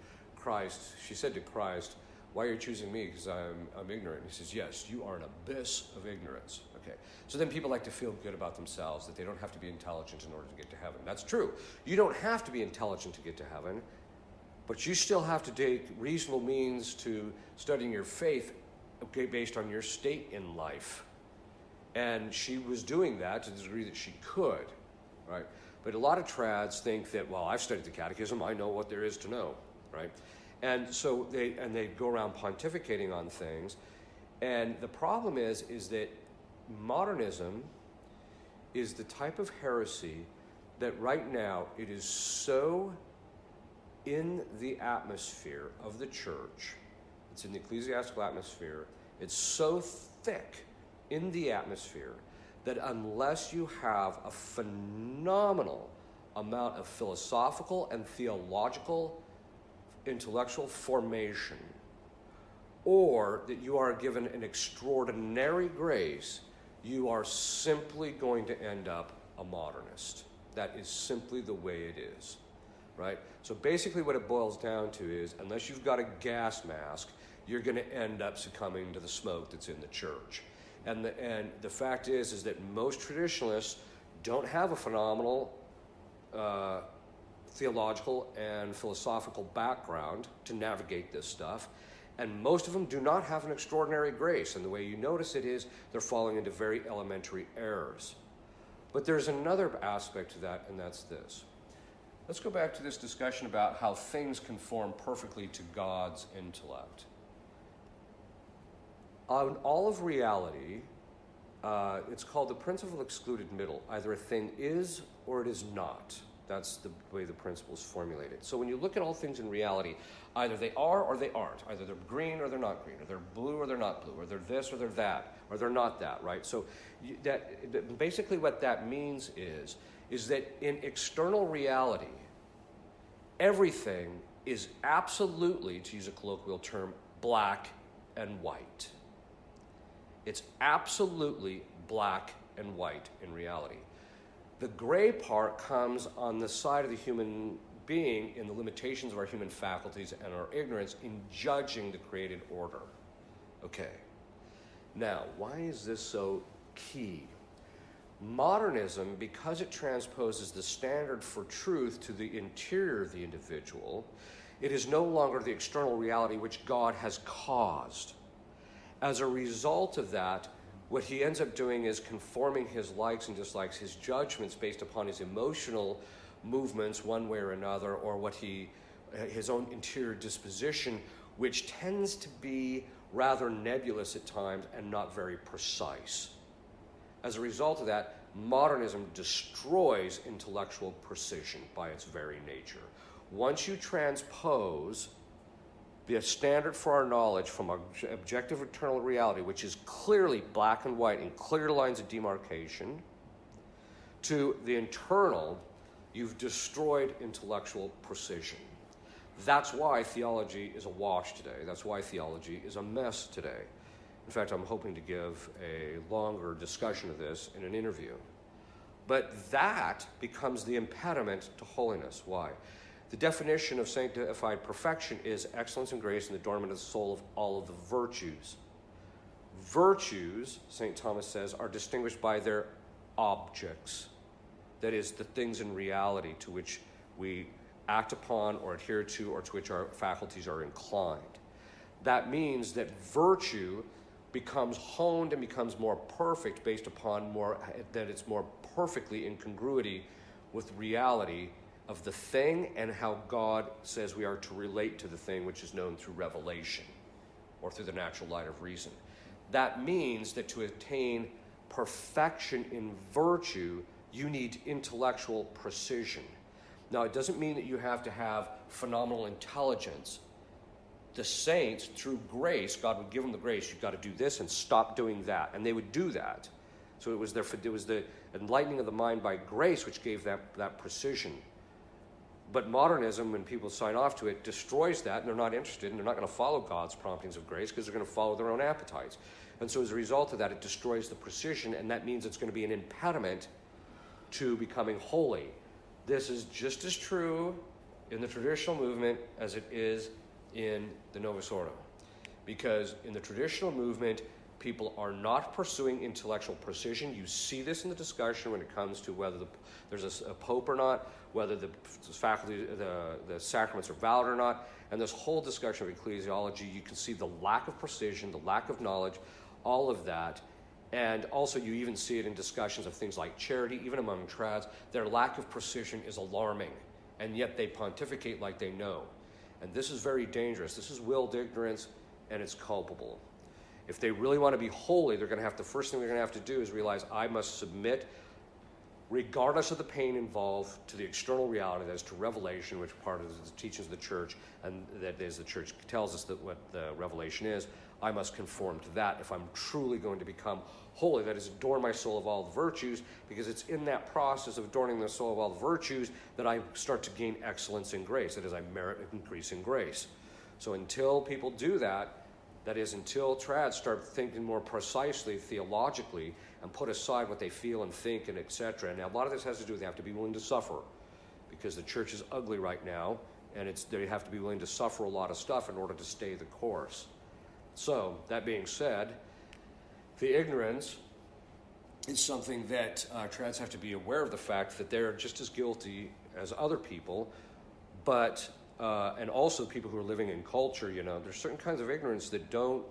said to Christ, "Why are you choosing me? Because I'm ignorant." And he says, "Yes, you are an abyss of ignorance." Okay. So then people like to feel good about themselves, that they don't have to be intelligent in order to get to heaven. That's true. You don't have to be intelligent to get to heaven, but you still have to take reasonable means to studying your faith, okay, based on your state in life. And she was doing that to the degree that she could, right? But a lot of trads think that, well, I've studied the catechism, I know what there is to know, right? And so they go around pontificating on things. And the problem is that modernism is the type of heresy that right now it is so in the atmosphere of the church, it's in the ecclesiastical atmosphere, it's so thick in the atmosphere that unless you have a phenomenal amount of philosophical and theological intellectual formation, or that you are given an extraordinary grace, you are simply going to end up a modernist. That is simply the way it is, right? So basically what it boils down to is, unless you've got a gas mask, you're going to end up succumbing to the smoke that's in the church. And the fact is that most traditionalists don't have a phenomenal theological and philosophical background to navigate this stuff. And most of them do not have an extraordinary grace. And the way you notice it is they're falling into very elementary errors. But there's another aspect to that, and that's this. Let's go back to this discussion about how things conform perfectly to God's intellect. On all of reality, it's called the principle of excluded middle. Either a thing is or it is not. That's the way the principle is formulated. So when you look at all things in reality, either they are or they aren't. Either they're green or they're not green, or they're blue or they're not blue, or they're this or they're that, or they're not that, right? So basically what that means is that in external reality, everything is absolutely, to use a colloquial term, black and white. It's absolutely black and white in reality. The gray part comes on the side of the human being in the limitations of our human faculties and our ignorance in judging the created order. Okay. Now, why is this so key? Modernism, because it transposes the standard for truth to the interior of the individual, it is no longer the external reality which God has caused. As a result of that, what he ends up doing is conforming his likes and dislikes, his judgments based upon his emotional movements one way or another, or his own interior disposition, which tends to be rather nebulous at times and not very precise. As a result of that, modernism destroys intellectual precision by its very nature. Once you transpose the standard for our knowledge from objective eternal reality, which is clearly black and white and clear lines of demarcation, to the internal, you've destroyed intellectual precision. That's why theology is awash today. That's why theology is a mess today. In fact, I'm hoping to give a longer discussion of this in an interview. But that becomes the impediment to holiness. Why? The definition of sanctified perfection is excellence and grace and the adornment of the soul of all of the virtues. Virtues, St. Thomas says, are distinguished by their objects. That is, the things in reality to which we act upon or adhere to, or to which our faculties are inclined. That means that virtue becomes honed and becomes more perfect based upon that it's more perfectly in congruity with reality of the thing and how God says we are to relate to the thing, which is known through revelation or through the natural light of reason. That means that to attain perfection in virtue, you need intellectual precision. Now, it doesn't mean that you have to have phenomenal intelligence. The saints, through grace, God would give them the grace, you've got to do this and stop doing that. And they would do that. So it was the enlightening of the mind by grace which gave that precision. But modernism, when people sign off to it, destroys that, and they're not interested, and they're not going to follow God's promptings of grace because they're going to follow their own appetites. And so as a result of that, it destroys the precision, and that means it's going to be an impediment to becoming holy. This is just as true in the traditional movement as it is in the Novus Ordo. Because in the traditional movement, people are not pursuing intellectual precision. You see this in the discussion when it comes to whether there's a pope or not, whether the sacraments are valid or not. And this whole discussion of ecclesiology, you can see the lack of precision, the lack of knowledge, all of that. And also you even see it in discussions of things like charity, even among trads. Their lack of precision is alarming, and yet they pontificate like they know. And this is very dangerous. This is willful ignorance, and it's culpable. If they really want to be holy, the first thing they're going to have to do is realize I must submit, regardless of the pain involved, to the external reality, that is to revelation, which part of the teachings of the church, and that is the church tells us that what the revelation is. I must conform to that if I'm truly going to become holy. That is, adorn my soul of all the virtues, because it's in that process of adorning the soul of all the virtues that I start to gain excellence in grace. That is, I merit an increase in grace. So until people do that, that is, until trads start thinking more precisely theologically and put aside what they feel and think and etc. And a lot of this has to do with they have to be willing to suffer, because the church is ugly right now, and they have to be willing to suffer a lot of stuff in order to stay the course. So, that being said, the ignorance is something that trads have to be aware of the fact that they're just as guilty as other people, but and also people who are living in culture. There's certain kinds of ignorance that don't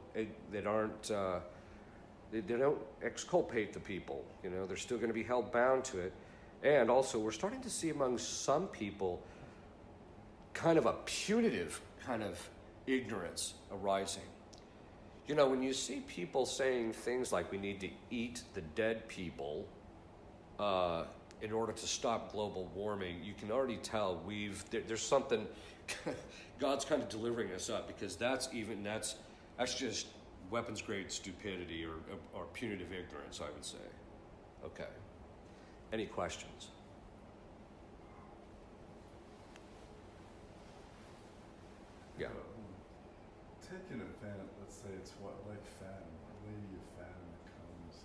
exculpate the people. They're still going to be held bound to it. And also, we're starting to see among some people kind of a punitive kind of ignorance arising. When you see people saying things like we need to eat the dead people in order to stop global warming, you can already tell there's something, God's kind of delivering us up, because that's just weapons grade stupidity or punitive ignorance, I would say. Okay. Any questions? Yeah. Take an event, let's say it's like Fatima, Lady of Fatima comes.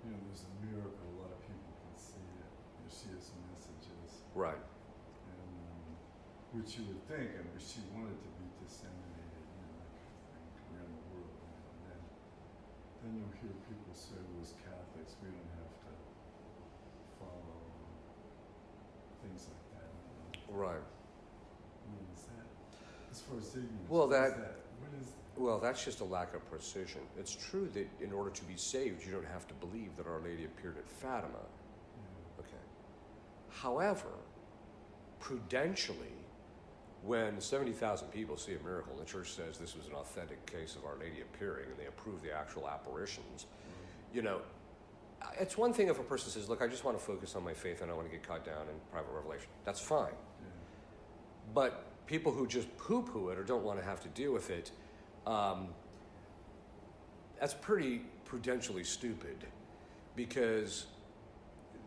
There's a miracle, a lot of people can see it. She has messages. Right. And which you would think, and she wanted to be disseminated, around the world. And then you'll hear people say, well, as Catholics, we don't have to follow things like that. Right. Is that, as far as ignorance, well, what is that? Well, that's just a lack of precision. It's true that in order to be saved, you don't have to believe that Our Lady appeared at Fatima. Yeah. Okay. However, prudentially, when 70,000 people see a miracle, and the church says this was an authentic case of Our Lady appearing, and they approve the actual apparitions, it's one thing if a person says, look, I just want to focus on my faith and I want to get caught down in private revelation. That's fine. Yeah. But people who just poo-poo it or don't want to have to deal with it, that's pretty prudentially stupid, because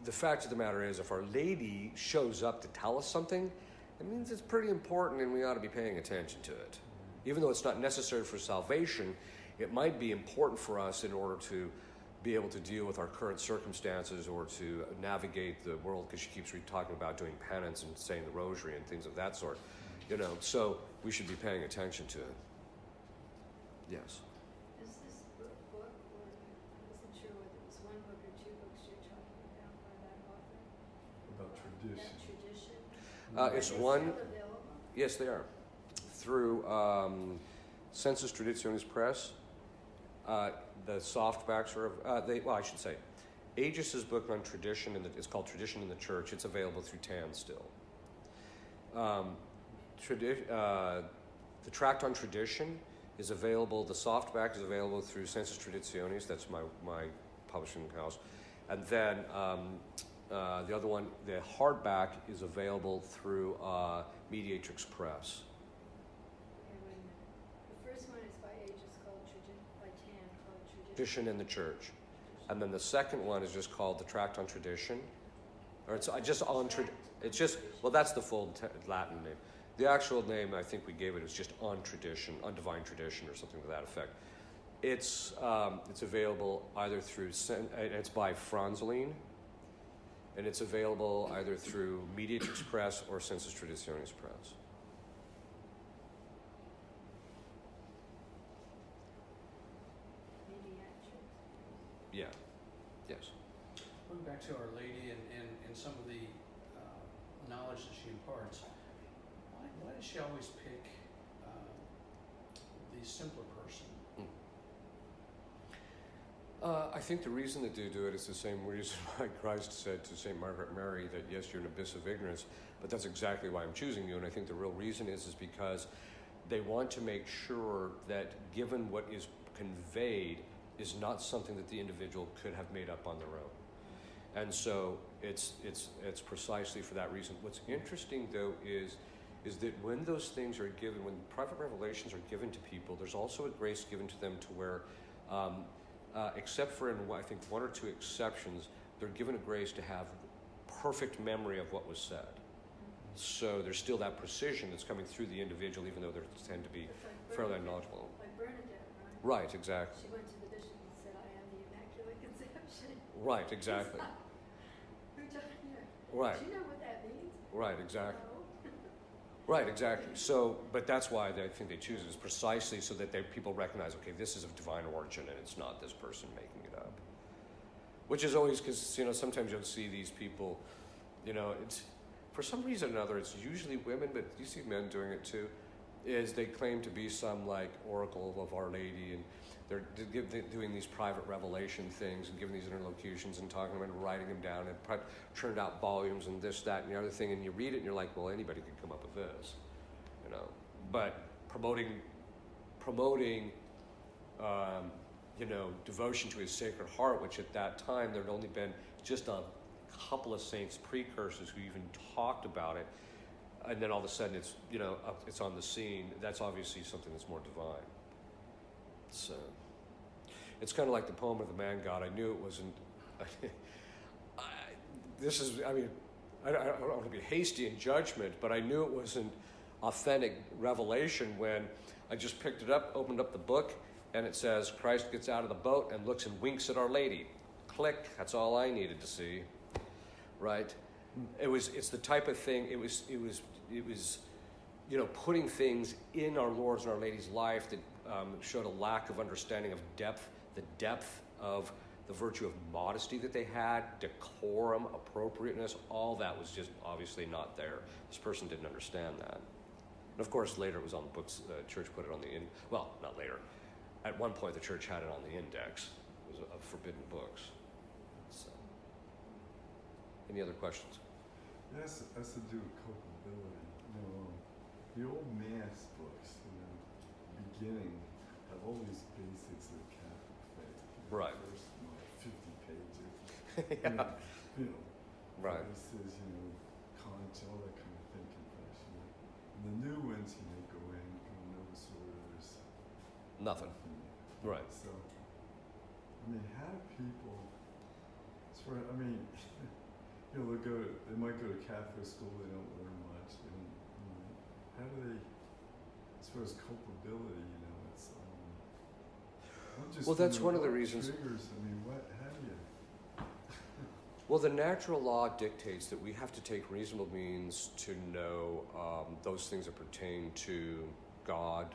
the fact of the matter is, if Our Lady shows up to tell us something, it means it's pretty important and we ought to be paying attention to it. Even though it's not necessary for salvation, it might be important for us in order to be able to deal with our current circumstances or to navigate the world, because she keeps talking about doing penance and saying the rosary and things of that sort. So we should be paying attention to it. Yes. Is this book, or I wasn't sure whether it was one book or two books you're talking about by that author? About tradition. That tradition? It's Are they one. still available? Yes, they are. Through Sensus Traditionis Press. The softbacks are, I should say, Aegis's book on tradition, it's called Tradition in the Church. It's available through TAN still. The tract on tradition is available, the softback is available through Sensus Traditionis, that's my publishing house. And then the other one, the hardback, is available through Mediatrix Press. Okay, wait a minute. The first one is by Aegis called by Tan called Tradition in the Church. And then the second one is just called the Tract on Tradition. Or it's just on tradition. It's just, well, that's the full Latin name. The actual name I think we gave it is just On Tradition, On Divine Tradition, or something to that effect. It's available either through, it's by Franzeline, and it's available either through Mediatrix Press or Sensus Traditionis Press. Yeah. Yes. Going back to Our Lady and some of the knowledge that she imparts, why does she always pick the simpler person? I think the reason that they do it is the same reason why Christ said to St. Margaret Mary that, yes, you're an abyss of ignorance, but that's exactly why I'm choosing you. And I think the real reason is because they want to make sure that given what is conveyed is not something that the individual could have made up on their own. And so it's precisely for that reason. What's interesting, though, is that when those things are given, when private revelations are given to people, there's also a grace given to them to where, except for in, I think, one or two exceptions, they're given a grace to have perfect memory of what was said. So there's still that precision that's coming through the individual, even though they tend to be fairly knowledgeable. Like Bernadette, right? Right, exactly. She went to the bishop and said, I am the Immaculate Conception. Right, exactly. Who taught you? Right. Do you know what that means? Right, exactly. No. Right, exactly. So, but that's why I think they choose it, is precisely so that people recognize, okay, this is of divine origin and it's not this person making it up. Which is always, because, sometimes you'll see these people, it's, for some reason or another, it's usually women, but you see men doing it too, is they claim to be some, like, oracle of Our Lady, and they're doing these private revelation things and giving these interlocutions and talking about and writing them down and churned out volumes and this, that, and the other thing, and you read it and you're like, well, anybody could come up with this, But promoting, devotion to His Sacred Heart, which at that time there had only been just a couple of saints precursors who even talked about it, and then all of a sudden it's it's on the scene. That's obviously something that's more divine. So it's kind of like the poem of the man God. I knew it wasn't. I don't want to be hasty in judgment, but I knew it wasn't authentic revelation when I just picked it up, opened up the book, and it says Christ gets out of the boat and looks and winks at Our Lady. Click. That's all I needed to see. Right? It's the type of thing. It was putting things in our Lord's and Our Lady's life that showed a lack of understanding of depth, the depth of the virtue of modesty that they had, decorum, appropriateness, all that was just obviously not there. This person didn't understand that. And of course, later it was on the books. The church put it on not later. At one point, the church had it on the index. It was of forbidden books. So, any other questions? Yes, it has to do with culpability. The old Mass books, beginning, have all these basics of the Catholic faith. Right. First, 50 pages. Yeah. Right. This is, conscience, all that kind of thing, confession. And the new ones, go in, notice orders. Nothing. Right. So, how do people, you know, they might go to Catholic school, they don't learn much, they don't, you know, how do they, as far as culpability, you know, it's, I'm just Well, that's wondering one of the what reasons. triggers, I mean, how do you? Well, the natural law dictates that we have to take reasonable means to know those things that pertain to God,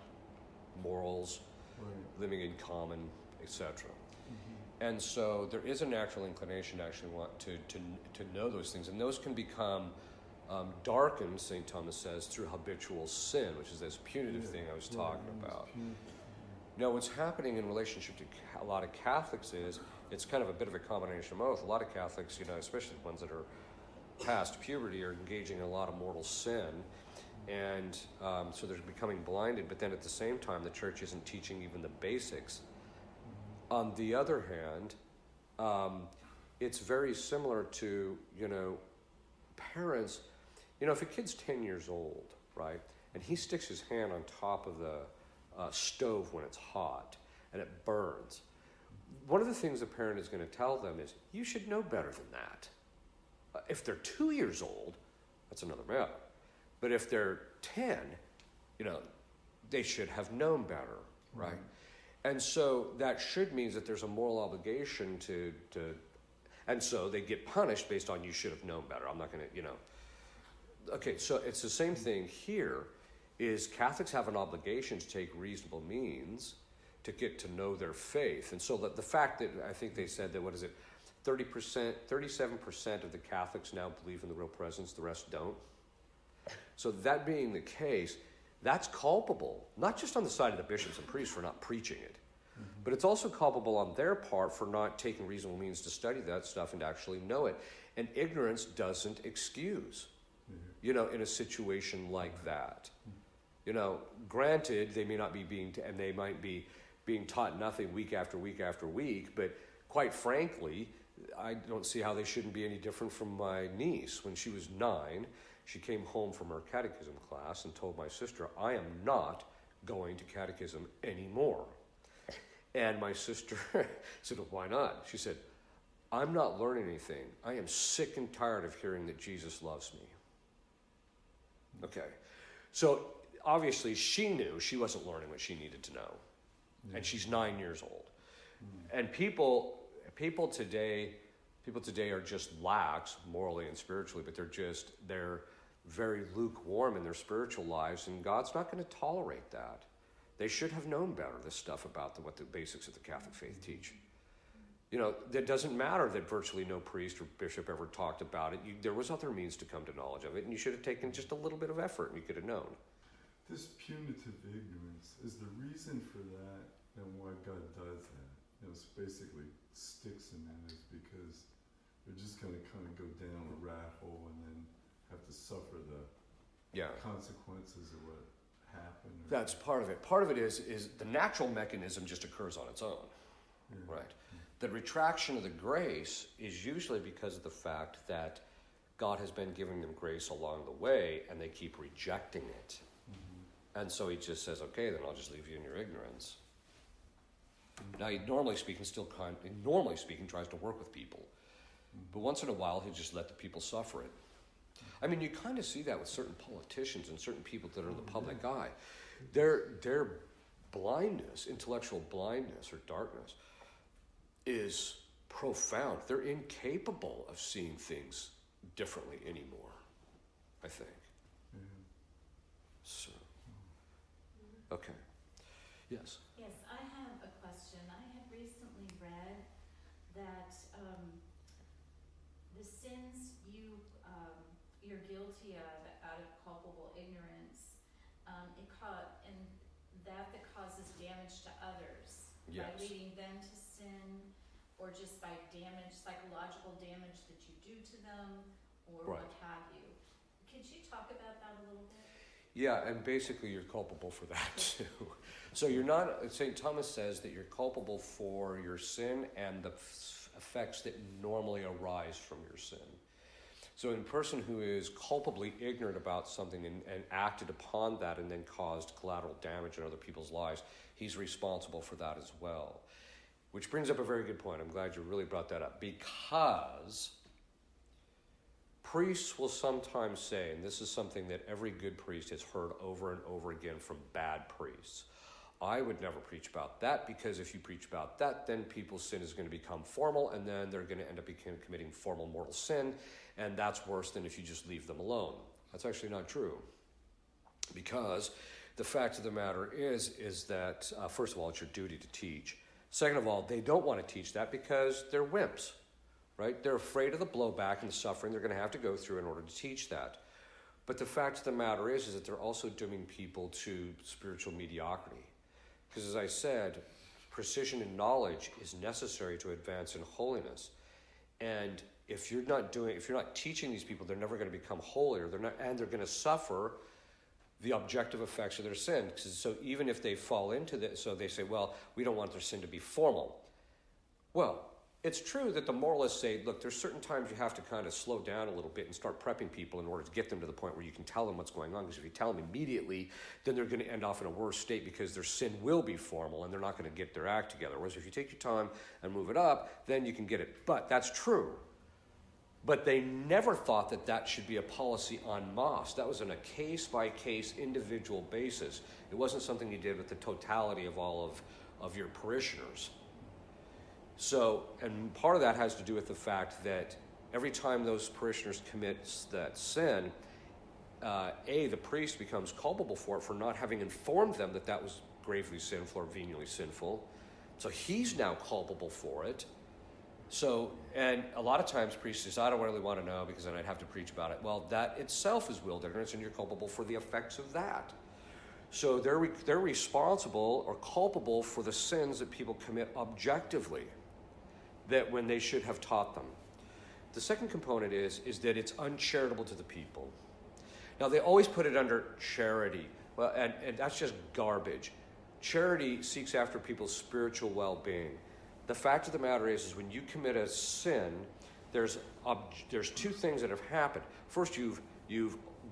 morals, Right. living in common, etc. Mm-hmm. And so there is a natural inclination to actually want to know those things. And those can become darkened, St. Thomas says, through habitual sin, which is this punitive thing I was talking about. Now, what's happening in relationship to a lot of Catholics is it's kind of a bit of a combination of both. A lot of Catholics, you know, especially the ones that are past puberty, are engaging in a lot of mortal sin. And so they're becoming blinded. But then at the same time, the church isn't teaching even the basics. On the other hand, it's very similar to, you know, parents. You know, if a kid's 10 years old, right, and he sticks his hand on top of the stove when it's hot and it burns, one of the things a parent is going to tell them is, you should know better than that. If they're 2 years old, that's another matter. But if they're 10, you know, they should have known better, right? And so that should mean that there's a moral obligation to and so they get punished based on you should have known better. I'm not going to, you know. Okay, so it's the same thing here, is Catholics have an obligation to take reasonable means to get to know their faith. And so the fact that I think they said that, 30%, 37% of the Catholics now believe in the real presence, the rest don't. So that being the case, that's culpable, not just on the side of the bishops and priests for not preaching it, but it's also culpable on their part for not taking reasonable means to study that stuff and to actually know it. And ignorance doesn't excuse, you know, in a situation like that. You know, granted, they may not be and they might be being taught nothing week after week after week, but quite frankly, I don't see how they shouldn't be any different from my niece. When she was 9, she came home from her catechism class and told my sister, I am not going to catechism anymore. And my sister said, well, why not? She said, I'm not learning anything. I am sick and tired of hearing that Jesus loves me. Okay. So obviously she knew she wasn't learning what she needed to know. Yeah. And she's 9 years old. And people today are just lax morally and spiritually, but they're very lukewarm in their spiritual lives, and God's not going to tolerate that. They should have known better, this stuff about what the basics of the Catholic faith teach. You know, it doesn't matter that virtually no priest or bishop ever talked about it. There was other means to come to knowledge of it, and you should have taken just a little bit of effort, and you could have known. This punitive ignorance is the reason for that, and why God does that. You know, it's basically sticks in that is because they're just going to kind of go down a rat hole and then have to suffer the consequences of what happened. That's part of it. Part of it is the natural mechanism just occurs on its own, right? The retraction of the grace is usually because of the fact that God has been giving them grace along the way, and they keep rejecting it. And so he just says, okay, then I'll just leave you in your ignorance. Now, he normally speaking tries to work with people. But once in a while, he'll just let the people suffer it. I mean, you kind of see that with certain politicians and certain people that are in the public eye. Their blindness, intellectual blindness or darkness, is profound. They're incapable of seeing things differently anymore, I think. So, okay. Yes? Yes, I have a question. I have recently read that the sins you're guilty of out of culpable ignorance, and that causes damage to others, Yes. by leading them to sin, or just by psychological damage that you do to them, or Right. what have you. Could you talk about that a little bit? Yeah, and basically you're culpable for that too. So you're not, St. Thomas says that you're culpable for your sin and the effects that normally arise from your sin. So a person who is culpably ignorant about something and acted upon that and then caused collateral damage in other people's lives, he's responsible for that as well. Which brings up a very good point. I'm glad you really brought that up, because priests will sometimes say, and this is something that every good priest has heard over and over again from bad priests, I would never preach about that, because if you preach about that, then people's sin is going to become formal, and then they're going to end up committing formal mortal sin, and that's worse than if you just leave them alone. That's actually not true, because the fact of the matter is that, first of all, it's your duty to teach. Second of all, they don't want to teach that because they're wimps, right? They're afraid of the blowback and the suffering they're going to have to go through in order to teach that. But the fact of the matter is that they're also dooming people to spiritual mediocrity. Because as I said, precision in knowledge is necessary to advance in holiness. And if you're not teaching these people, they're never going to become holier. They're going to suffer the objective effects of their sin. So even if they fall into this, so they say, well, we don't want their sin to be formal. Well, it's true that the moralists say, look, there's certain times you have to kind of slow down a little bit and start prepping people in order to get them to the point where you can tell them what's going on. Because if you tell them immediately, then they're going to end off in a worse state because their sin will be formal and they're not going to get their act together. Whereas if you take your time and move it up, then you can get it. But that's true. But they never thought that that should be a policy en masse. That was on a case-by-case individual basis. It wasn't something you did with the totality of all of your parishioners. So, and part of that has to do with the fact that every time those parishioners commit that sin, the priest becomes culpable for it for not having informed them that that was gravely sinful or venially sinful. So he's now culpable for it. So, and a lot of times priests say, I don't really want to know because then I'd have to preach about it. Well, that itself is willful ignorance, and you're culpable for the effects of that. So they're responsible or culpable for the sins that people commit objectively, that when they should have taught them. The second component is that it's uncharitable to the people. Now, they always put it under charity. Well, and that's just garbage. Charity seeks after people's spiritual well-being. The fact of the matter is when you commit a sin, there's two things that have happened. First, you've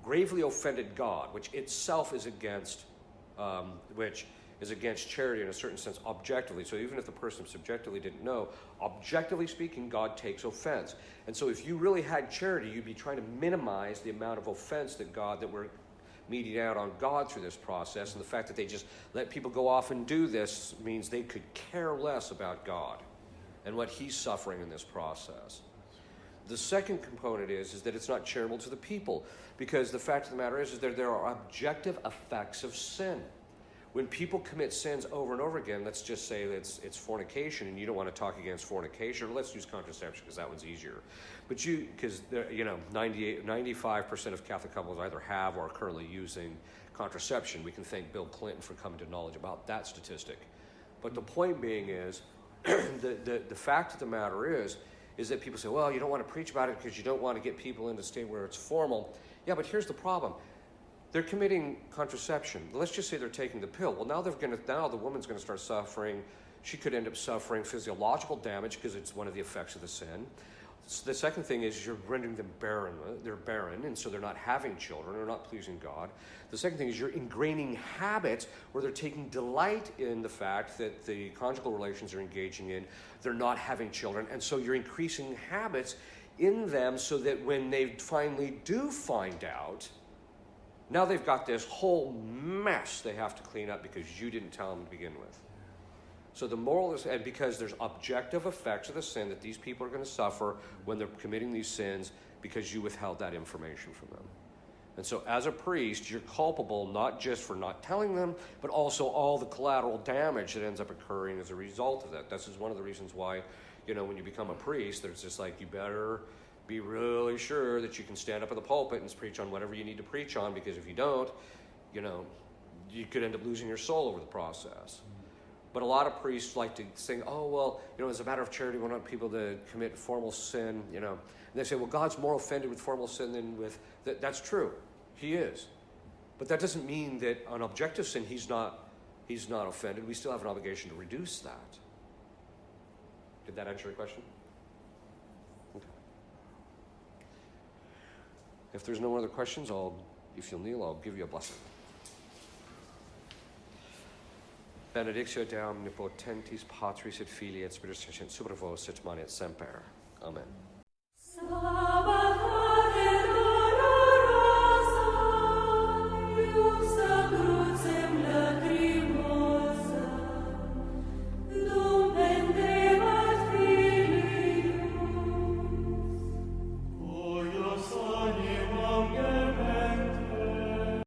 gravely offended God, which itself is against charity in a certain sense objectively. So even if the person subjectively didn't know, objectively speaking, God takes offense. And so if you really had charity, you'd be trying to minimize the amount of offense that we're meting out on God through this process. And the fact that they just let people go off and do this means they could care less about God and what he's suffering in this process. The second component is that it's not charitable to the people, because the fact of the matter is that there are objective effects of sin. When people commit sins over and over again, let's just say that it's fornication, and you don't want to talk against fornication, or let's use contraception because that one's easier. But 95% of Catholic couples either have or are currently using contraception. We can thank Bill Clinton for coming to knowledge about that statistic. But the point being is, the fact of the matter is that people say, well, you don't want to preach about it because you don't want to get people into a state where it's formal. Yeah, but here's the problem. They're committing contraception. Let's just say they're taking the pill. Well, now the woman's going to start suffering. She could end up suffering physiological damage because it's one of the effects of the sin. So the second thing is you're rendering them barren. They're barren, and so they're not having children. They're not pleasing God. The second thing is you're ingraining habits where they're taking delight in the fact that the conjugal relations they're engaging in, they're not having children. And so you're increasing habits in them so that when they finally do find out, now they've got this whole mess they have to clean up because you didn't tell them to begin with. So the moral is, and because there's objective effects of the sin that these people are going to suffer when they're committing these sins because you withheld that information from them. And so as a priest, you're culpable not just for not telling them, but also all the collateral damage that ends up occurring as a result of that. This is one of the reasons why, when you become a priest, there's just like, you better be really sure that you can stand up in the pulpit and preach on whatever you need to preach on, because if you don't, you could end up losing your soul over the process. But a lot of priests like to say, oh, well, as a matter of charity, we want people to commit formal sin, And they say, well, God's more offended with formal sin than with... That's true. He is. But that doesn't mean that on objective sin, he's not offended. We still have an obligation to reduce that. Did that answer your question? Okay. If there's no other questions, if you'll kneel, I'll give you a blessing. Benedictio Deum omnipotentis Patris et Filii et Spiritus Sancti super vos et manet semper. Amen.